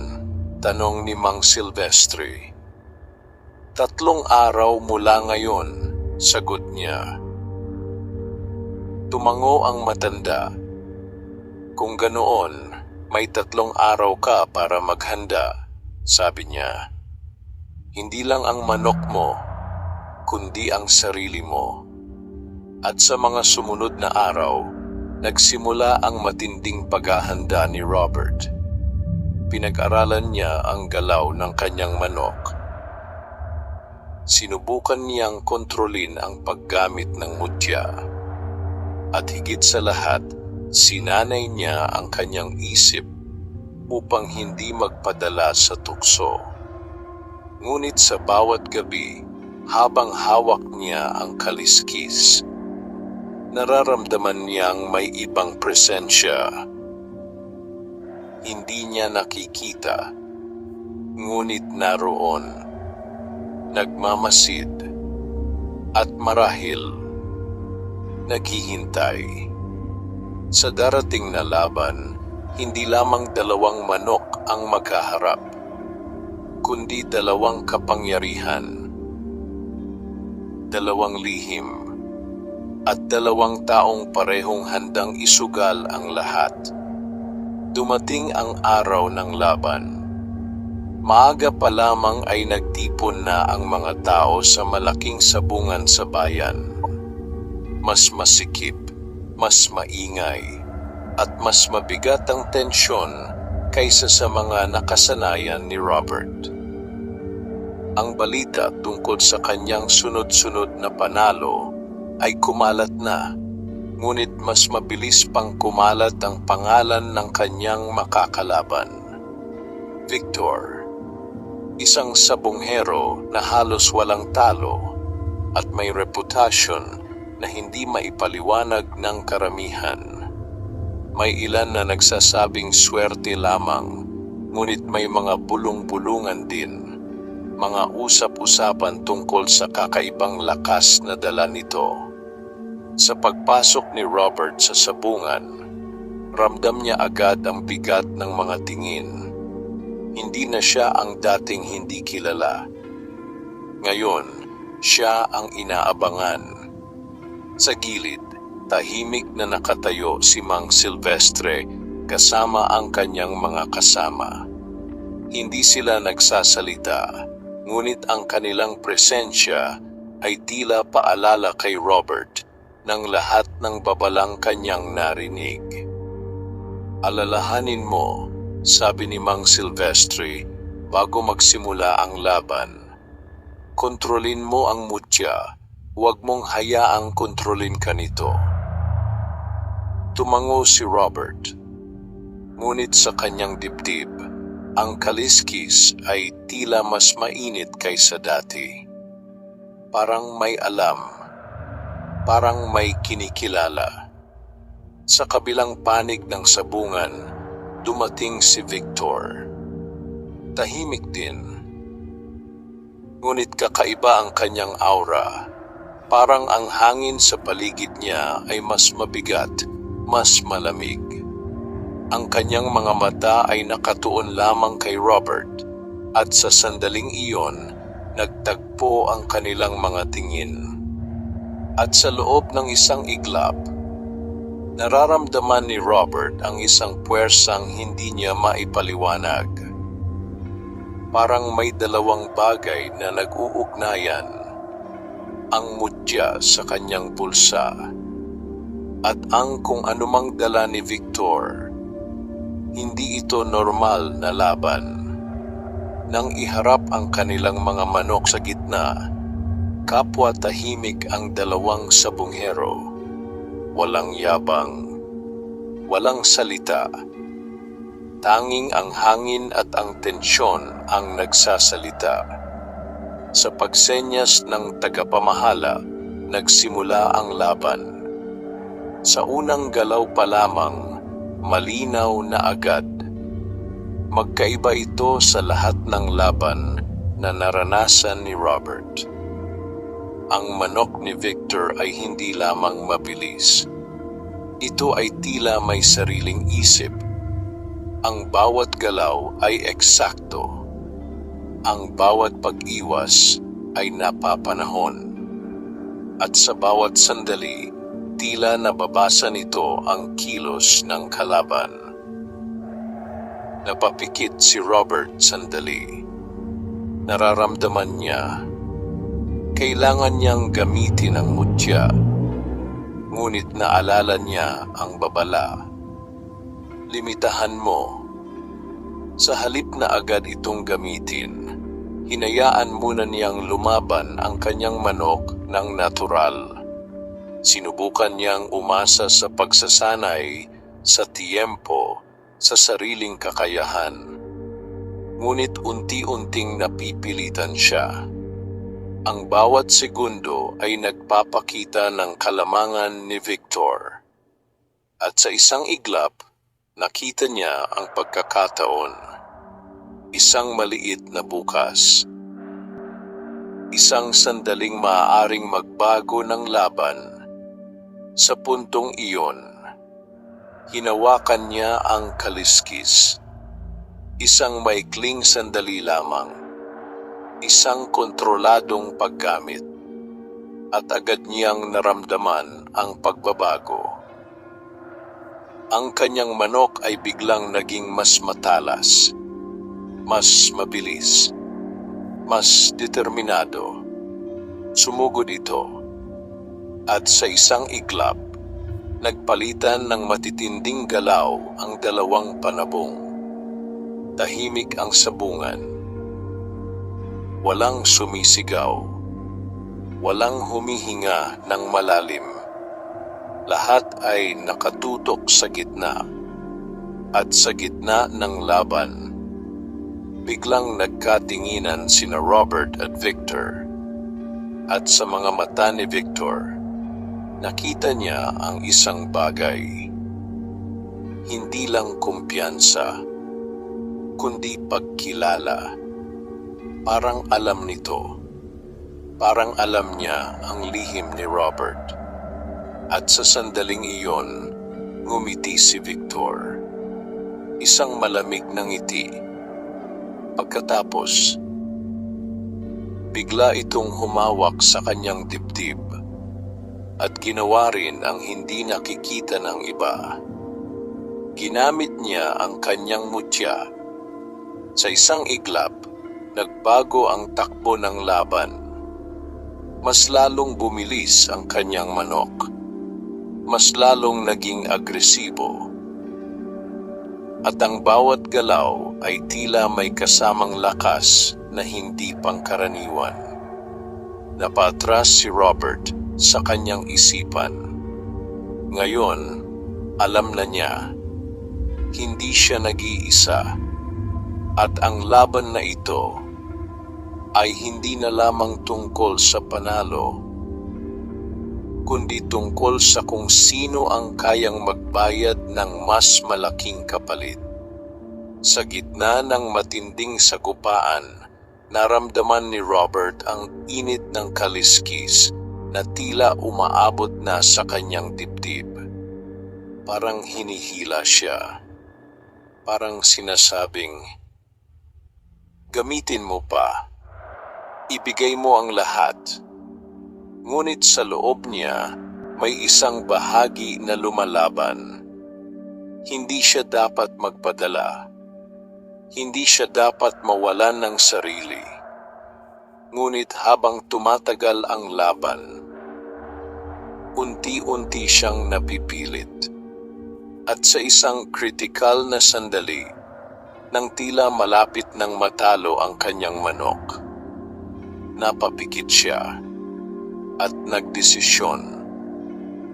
Speaker 1: tanong ni Mang Silvestre. 3 araw mula ngayon," sagot niya. Tumango ang matanda. "Kung ganoon, may 3 araw ka para maghanda," sabi niya. "Hindi lang ang manok mo, kundi ang sarili mo." At sa mga sumunod na araw, nagsimula ang matinding paghahanda ni Robert. Pinag-aralan niya ang galaw ng kanyang manok. Sinubukan niyang kontrolin ang paggamit ng mutya. At higit sa lahat, sinanay niya ang kanyang isip upang hindi magpadala sa tukso. Ngunit sa bawat gabi, habang hawak niya ang kaliskis, nararamdaman niyang may ibang presensya. Hindi niya nakikita, ngunit naroon, nagmamasid, at marahil, naghihintay. Sa darating na laban, hindi lamang 2 manok ang maghaharap, kundi 2 kapangyarihan, 2 lihim, at 2 taong parehong handang isugal ang lahat. Dumating ang araw ng laban. Maaga pa lamang ay nagtipon na ang mga tao sa malaking sabungan sa bayan. Mas masikip, mas maingay, at mas mabigat ang tensyon kaysa sa mga nakasanayan ni Robert. Ang balita tungkol sa kanyang sunod-sunod na panalo ay kumalat na, ngunit mas mabilis pang kumalat ang pangalan ng kanyang makakalaban. Victor, isang sabonghero na halos walang talo at may reputasyon na hindi maipaliwanag ng karamihan. May ilan na nagsasabing swerte lamang, ngunit may mga bulong-bulungan din, mga usap-usapan tungkol sa kakaibang lakas na dala nito. Sa pagpasok ni Robert sa sabungan, ramdam niya agad ang bigat ng mga tingin. Hindi na siya ang dating hindi kilala. Ngayon, siya ang inaabangan. Sa gilid, tahimik na nakatayo si Mang Silvestre kasama ang kanyang mga kasama. Hindi sila nagsasalita, ngunit ang kanilang presensya ay tila paalala kay Robert ng lahat ng babalang kanyang narinig. "Alalahanin mo," sabi ni Mang Silvestre bago magsimula ang laban. "Kontrolin mo ang mutya, huwag mong hayaang kontrolin ka nito." Tumango si Robert, ngunit sa kanyang dibdib, ang kaliskis ay tila mas mainit kaysa dati. Parang may alam, parang may kinikilala. Sa kabilang panig ng sabungan, dumating si Victor. Tahimik din, ngunit kakaiba ang kanyang aura. Parang ang hangin sa paligid niya ay mas mabigat, mas malamig. Ang kanyang mga mata ay nakatuon lamang kay Robert, at sa sandaling iyon, nagtagpo ang kanilang mga tingin. At sa loob ng isang iglap, nararamdaman ni Robert ang isang puwersang hindi niya maipaliwanag. Parang may dalawang bagay na nag-uugnayan, ang mutya sa kanyang bulsa, at ang kung anumang dala ni Victor. Hindi ito normal na laban. Nang iharap ang kanilang mga manok sa gitna, kapwa tahimik ang dalawang sabunghero. Walang yabang, walang salita. Tanging ang hangin at ang tensyon ang nagsasalita. Sa pagsenyas ng tagapamahala, nagsimula ang laban. Sa unang galaw pa lamang, malinaw na agad. Magkaiba ito sa lahat ng laban na naranasan ni Robert. Ang manok ni Victor ay hindi lamang mabilis. Ito ay tila may sariling isip. Ang bawat galaw ay eksakto. Ang bawat pag-iwas ay napapanahon. At sa bawat sandali, tila nababasa nito ang kilos ng kalaban. Napapikit si Robert sandali. Nararamdaman niya, kailangan niyang gamitin ang mutya, ngunit naalala niya ang babala. Limitahan mo. Sa halip na agad itong gamitin, hinayaan muna niyang lumaban ang kanyang manok ng natural. Sinubukan niyang umasa sa pagsasanay, sa tiyempo, sa sariling kakayahan. Ngunit unti-unting napipilitan siya. Ang bawat segundo ay nagpapakita ng kalamangan ni Victor. At sa isang iglap, nakita niya ang pagkakataon. Isang maliit na bukas. Isang sandaling maaaring magbago ng laban. Sa puntong iyon, hinawakan niya ang kaliskis. Isang maikling sandali lamang, isang kontroladong paggamit, at agad niyang naramdaman ang pagbabago. Ang kanyang manok ay biglang naging mas matalas, mas mabilis, mas determinado. Sumugod ito. At sa isang iglap, nagpalitan ng matitinding galaw ang dalawang panabong. Tahimik ang sabungan. Walang sumisigaw. Walang humihinga ng malalim. Lahat ay nakatutok sa gitna. At sa gitna ng laban, biglang nagkatinginan sina Robert at Victor. At sa mga mata ni Victor, nakita niya ang isang bagay. Hindi lang kumpiyansa, kundi pagkilala. Parang alam nito. Parang alam niya ang lihim ni Robert. At sa sandaling iyon, ngumiti si Victor. Isang malamig na ngiti. Pagkatapos, bigla itong humawak sa kanyang dibdib at ginawa rin ang hindi nakikita ng iba. Ginamit niya ang kanyang mutya. Sa isang iglap, nagbago ang takbo ng laban. Mas lalong bumilis ang kanyang manok. Mas lalong naging agresibo. At ang bawat galaw ay tila may kasamang lakas na hindi pangkaraniwan. Napatras si Robert sa kanyang isipan. Ngayon, alam na niya, hindi siya nag-iisa at ang laban na ito ay hindi na lamang tungkol sa panalo, kundi tungkol sa kung sino ang kayang magbayad ng mas malaking kapalit. Sa gitna ng matinding sagupaan, naramdaman ni Robert ang init ng kaliskis na tila umaabot na sa kanyang dibdib. Parang hinihila siya. Parang sinasabing, gamitin mo pa. Ibigay mo ang lahat. Ngunit sa loob niya, may isang bahagi na lumalaban. Hindi siya dapat magpadala. Hindi siya dapat mawalan ng sarili. Ngunit habang tumatagal ang laban, unti-unti siyang napipilit. At sa isang kritikal na sandali, nang tila malapit ng matalo ang kanyang manok, napapikit siya at nagdesisyon.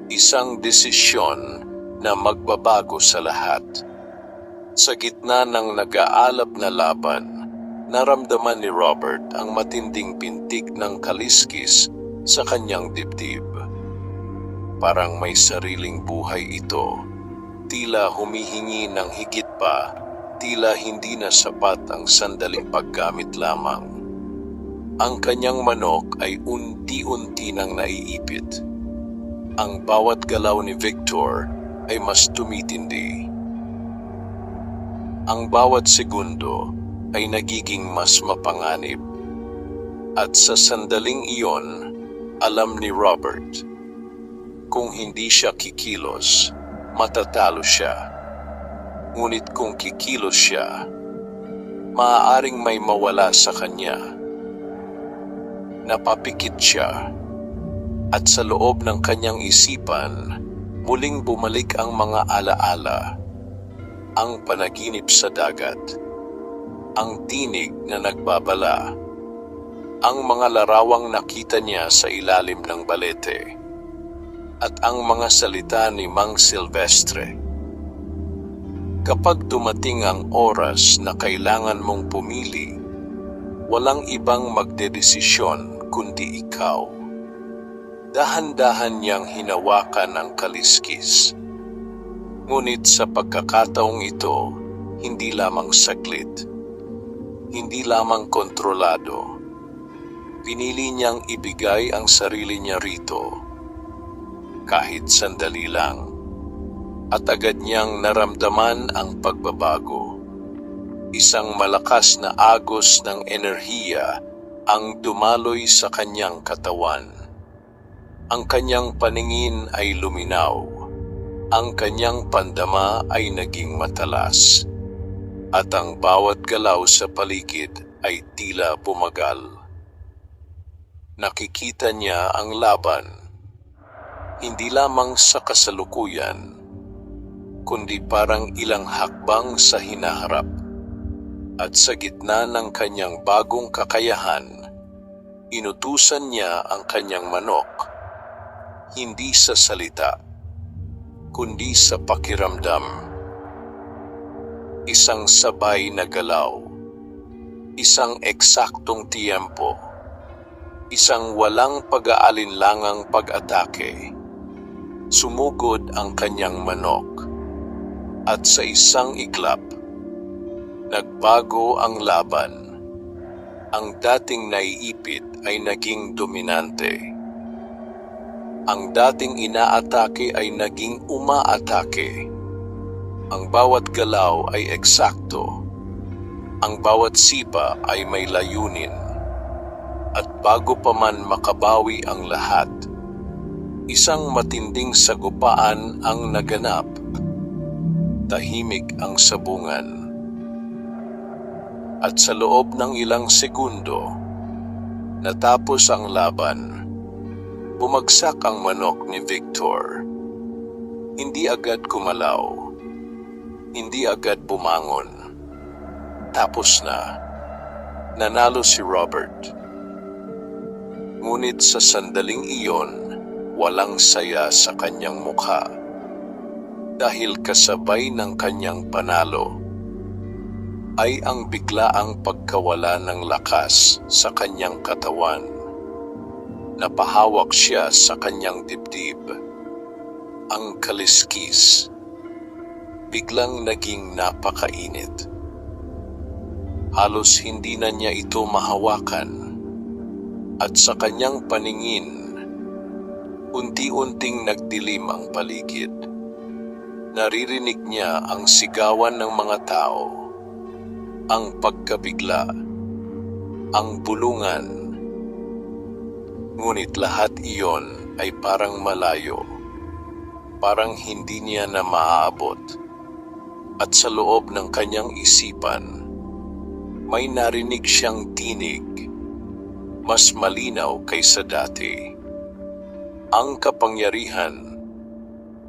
Speaker 1: Isang desisyon na magbabago sa lahat. Sa gitna ng nag-aalab na laban, naramdaman ni Robert ang matinding pintig ng kaliskis sa kanyang dibdib. Parang may sariling buhay ito, tila humihingi ng higit pa, tila hindi na sapat ang sandaling paggamit lamang. Ang kanyang manok ay unti-unti nang naiipit. Ang bawat galaw ni Victor ay mas tumitindi. Ang bawat segundo ay nagiging mas mapanganib. At sa sandaling iyon, alam ni Robert, kung hindi siya kikilos, matatalo siya. Ngunit kung kikilos siya, maaaring may mawala sa kanya. Napapikit siya, at sa loob ng kanyang isipan, muling bumalik ang mga alaala, ang panaginip sa dagat, ang tinig na nagbabala, ang mga larawang nakita niya sa ilalim ng balete, at ang mga salita ni Mang Silvestre. Kapag dumating ang oras na kailangan mong pumili, walang ibang magdedesisyon kundi ikaw. Dahan-dahan niyang hinawakan ang kaliskis. Ngunit sa pagkakataong ito, hindi lamang saglit, hindi lamang kontrolado. Pinili niyang ibigay ang sarili niya rito, kahit sandali lang, at agad niyang naramdaman ang pagbabago. Isang malakas na agos ng enerhiya ang dumaloy sa kanyang katawan. Ang kanyang paningin ay luminaw. Ang kanyang pandama ay naging matalas. At ang bawat galaw sa paligid ay tila bumagal. Nakikita niya ang laban, hindi lamang sa kasalukuyan, kundi parang ilang hakbang sa hinaharap. At sa gitna ng kanyang bagong kakayahan, inutusan niya ang kanyang manok, hindi sa salita, kundi sa pakiramdam. Isang sabay na galaw, isang eksaktong tiyempo, isang walang pag-aalinlangang pag-atake, sumugod ang kanyang manok. At sa isang iglap, nagbago ang laban. Ang dating naiipit ay naging dominante. Ang dating inaatake ay naging umaatake. Ang bawat galaw ay eksakto. Ang bawat sipa ay may layunin. At bago pa man makabawi ang lahat, isang matinding sagupaan ang naganap. Tahimik ang sabungan. At sa loob ng ilang segundo, natapos ang laban. Bumagsak ang manok ni Victor. Hindi agad gumalaw. Hindi agad bumangon. Tapos na. Nanalo si Robert. Ngunit sa sandaling iyon, walang saya sa kanyang mukha. Dahil kasabay ng kanyang panalo, ay ang biglaang pagkawala ng lakas sa kanyang katawan. Napahawak siya sa kanyang dibdib. Ang kaliskis biglang naging napakainit. Halos hindi na niya ito mahawakan. At sa kanyang paningin, unti-unting nagdilim ang paligid. Naririnig niya ang sigawan ng mga tao, ang pagkabigla, ang bulungan. Ngunit lahat iyon ay parang malayo, parang hindi niya na maaabot. At sa loob ng kanyang isipan, may narinig siyang tinig, mas malinaw kaysa dati. Ang kapangyarihan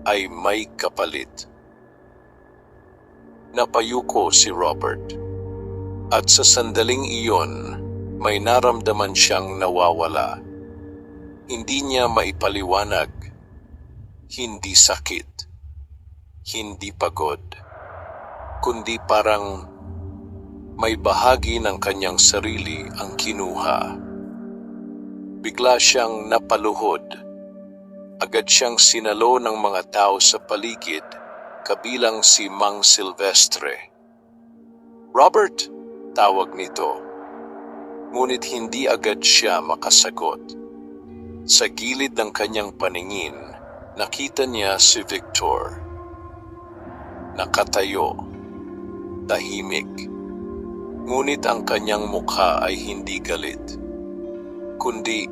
Speaker 1: ay may kapalit. Napayuko si Robert. At sa sandaling iyon, may naramdaman siyang nawawala. Hindi niya maipaliwanag. Hindi sakit. Hindi pagod. Kundi parang may bahagi ng kanyang sarili ang kinuha. Bigla siyang napaluhod. Agad siyang sinalo ng mga tao sa paligid, kabilang si Mang Silvestre. "Robert!" tawag nito. Ngunit hindi agad siya makasagot. Sa gilid ng kanyang paningin, nakita niya si Victor. Nakatayo, tahimik. Ngunit ang kanyang mukha ay hindi galit, kundi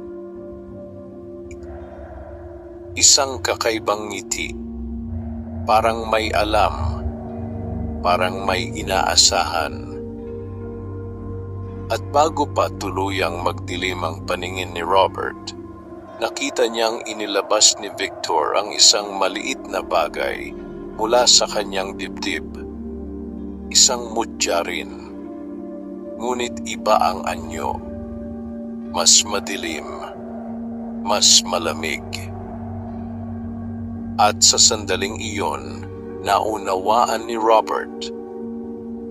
Speaker 1: isang kakaibang ngiti. Parang may alam, parang may inaasahan. At bago pa tuluyang magdilim ang paningin ni Robert, nakita niyang inilabas ni Victor ang isang maliit na bagay mula sa kanyang dibdib. Isang mutya rin. Ngunit iba ang anyo. Mas madilim. Mas malamig. At sa sandaling iyon, naunawaan ni Robert,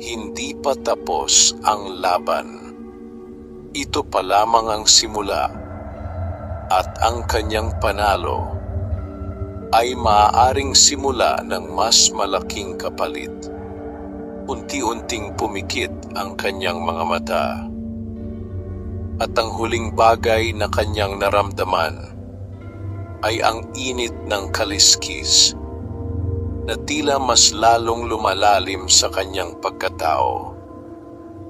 Speaker 1: hindi pa tapos ang laban. Ito pa lamang ang simula. At ang kanyang panalo ay maaaring simula ng mas malaking kapalit. Unti-unting pumikit ang kanyang mga mata. At ang huling bagay na kanyang naramdaman ay ang init ng kaliskis na tila mas lalong lumalalim sa kanyang pagkatao.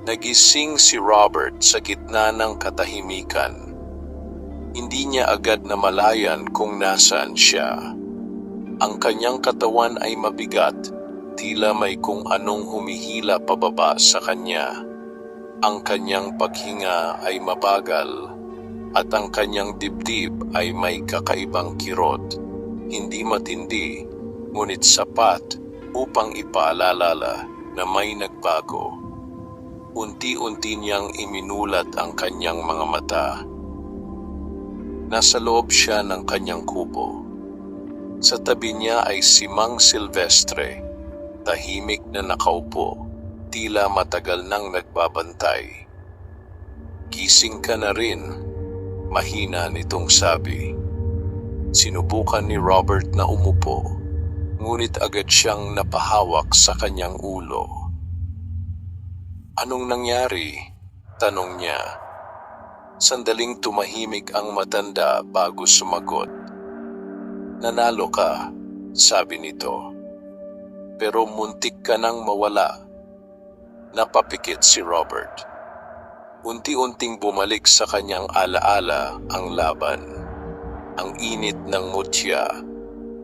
Speaker 1: Nagising si Robert sa gitna ng katahimikan. Hindi niya agad namalayan kung nasaan siya. Ang kanyang katawan ay mabigat, tila may kung anong humihila pababa sa kanya. Ang kanyang paghinga ay mabagal, at ang kanyang dibdib ay may kakaibang kirot. Hindi matindi, ngunit sapat upang ipaalala na may nagbago. Unti-unti niyang iminulat ang kanyang mga mata. Nasa loob siya ng kanyang kubo. Sa tabi niya ay si Mang Silvestre, tahimik na nakaupo, tila matagal nang nagbabantay. "Gising ka na rin," mahina nitong sabi. Sinubukan ni Robert na umupo, ngunit agad siyang napahawak sa kanyang ulo. "Anong nangyari?" tanong niya. Sandaling tumahimik ang matanda bago sumagot. "Nanalo ka," sabi nito. "Pero muntik ka nang mawala." Napapikit si Robert. Unti-unting bumalik sa kanyang alaala ang laban. Ang init ng mutya,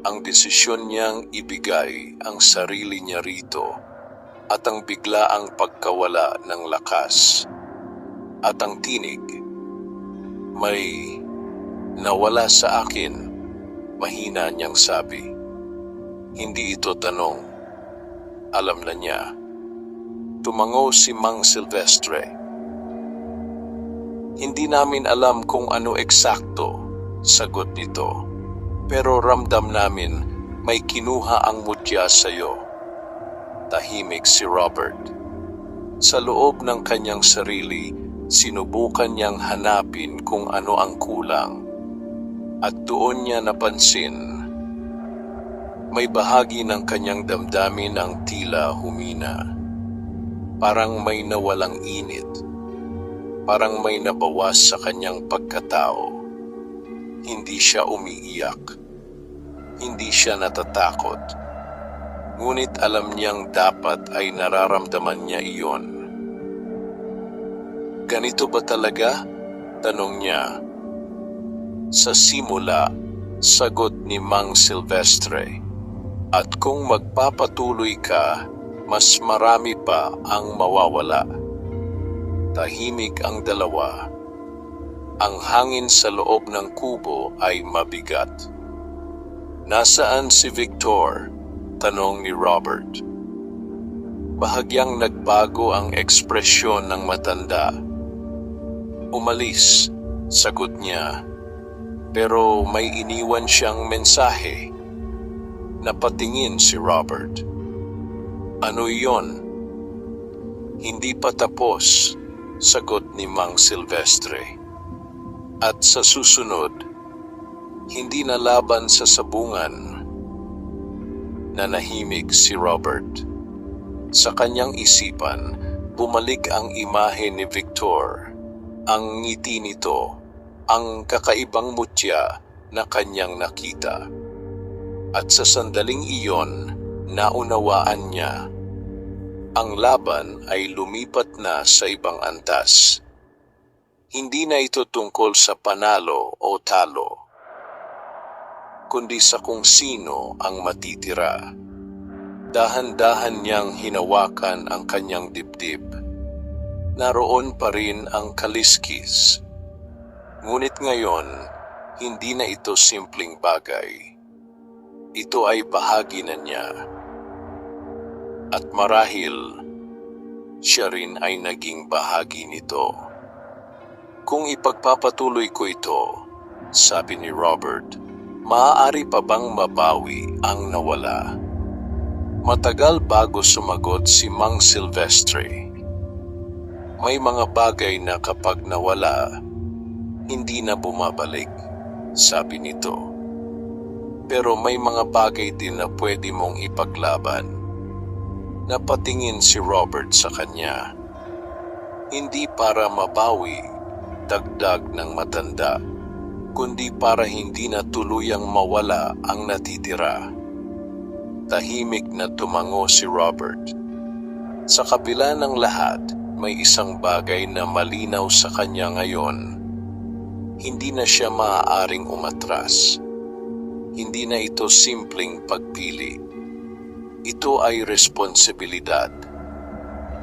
Speaker 1: ang desisyon niyang ibigay ang sarili niya rito, at ang biglaang pagkawala ng lakas. At ang tinig, "May nawala sa akin," mahina niyang sabi. Hindi ito tanong. Alam na niya. Tumango si Mang Silvestre. "Hindi namin alam kung ano eksakto," sagot nito. "Pero ramdam namin may kinuha ang mutya sa'yo." Tahimik si Robert. Sa loob ng kanyang sarili, sinubukan niyang hanapin kung ano ang kulang. At doon niya napansin, may bahagi ng kanyang damdamin ang tila humina. Parang may nawalang init. Parang may nabawas sa kanyang pagkatao. Hindi siya umiiyak. Hindi siya natatakot. Ngunit alam niyang dapat ay nararamdaman niya iyon. "Ganito ba talaga?" tanong niya. "Sa simula," sagot ni Mang Silvestre. "At kung magpapatuloy ka, mas marami pa ang mawawala." Tahimik ang dalawa. Ang hangin sa loob ng kubo ay mabigat. "Nasaan si Victor?" tanong ni Robert. Bahagyang nagbago ang ekspresyon ng matanda. "Umalis," sagot niya. "Pero may iniwan siyang mensahe." Napatingin si Robert. "Ano iyon?" "Hindi pa tapos," sagot ni Mang Silvestre. "At sa susunod, hindi na laban sa sabungan." Nanahimik si Robert. Sa kanyang isipan, bumalik ang imahe ni Victor, ang ngiti nito, ang kakaibang mutya na kanyang nakita. At sa sandaling iyon, naunawaan niya. Ang laban ay lumipat na sa ibang antas. Hindi na ito tungkol sa panalo o talo, kundi sa kung sino ang matitira. Dahan-dahan niyang hinawakan ang kanyang dibdib. Naroon pa rin ang kaliskis. Ngunit ngayon, hindi na ito simpleng bagay. Ito ay bahagi na niya. At marahil, siya rin ay naging bahagi nito. "Kung ipagpapatuloy ko ito," sabi ni Robert, "maaari pa bang mabawi ang nawala?" Matagal bago sumagot si Mang Silvestre. "May mga bagay na kapag nawala, hindi na bumabalik," sabi nito. "Pero may mga bagay din na pwede mong ipaglaban." Napatingin si Robert sa kanya. Hindi para mabawi, dagdag ng matanda, kundi para hindi na tuluyang mawala ang natitira. Tahimik na tumango si Robert. Sa kabila ng lahat, may isang bagay na malinaw sa kanya ngayon. Hindi na siya maaaring umatras. Hindi na ito simpleng pagpili. Ito ay responsibilidad.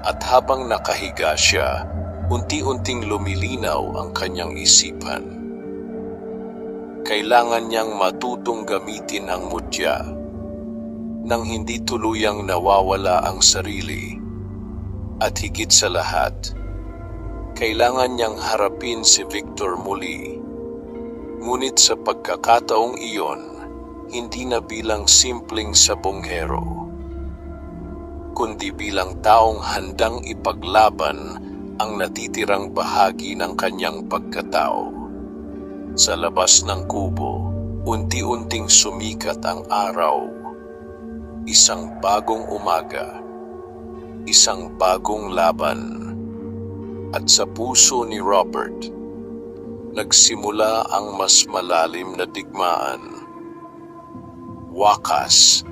Speaker 1: At habang nakahiga siya, unti-unting lumilinaw ang kanyang isipan. Kailangan niyang matutong gamitin ang mutya nang hindi tuluyang nawawala ang sarili. At higit sa lahat, kailangan niyang harapin si Victor muli. Ngunit sa pagkakataong iyon, hindi na bilang simpleng sabonghero, kundi bilang taong handang ipaglaban ang natitirang bahagi ng kanyang pagkatao. Sa labas ng kubo, Unti-unting sumikat ang araw. Isang bagong umaga, isang bagong laban. At sa puso ni Robert, nagsimula ang mas malalim na digmaan. Wakas,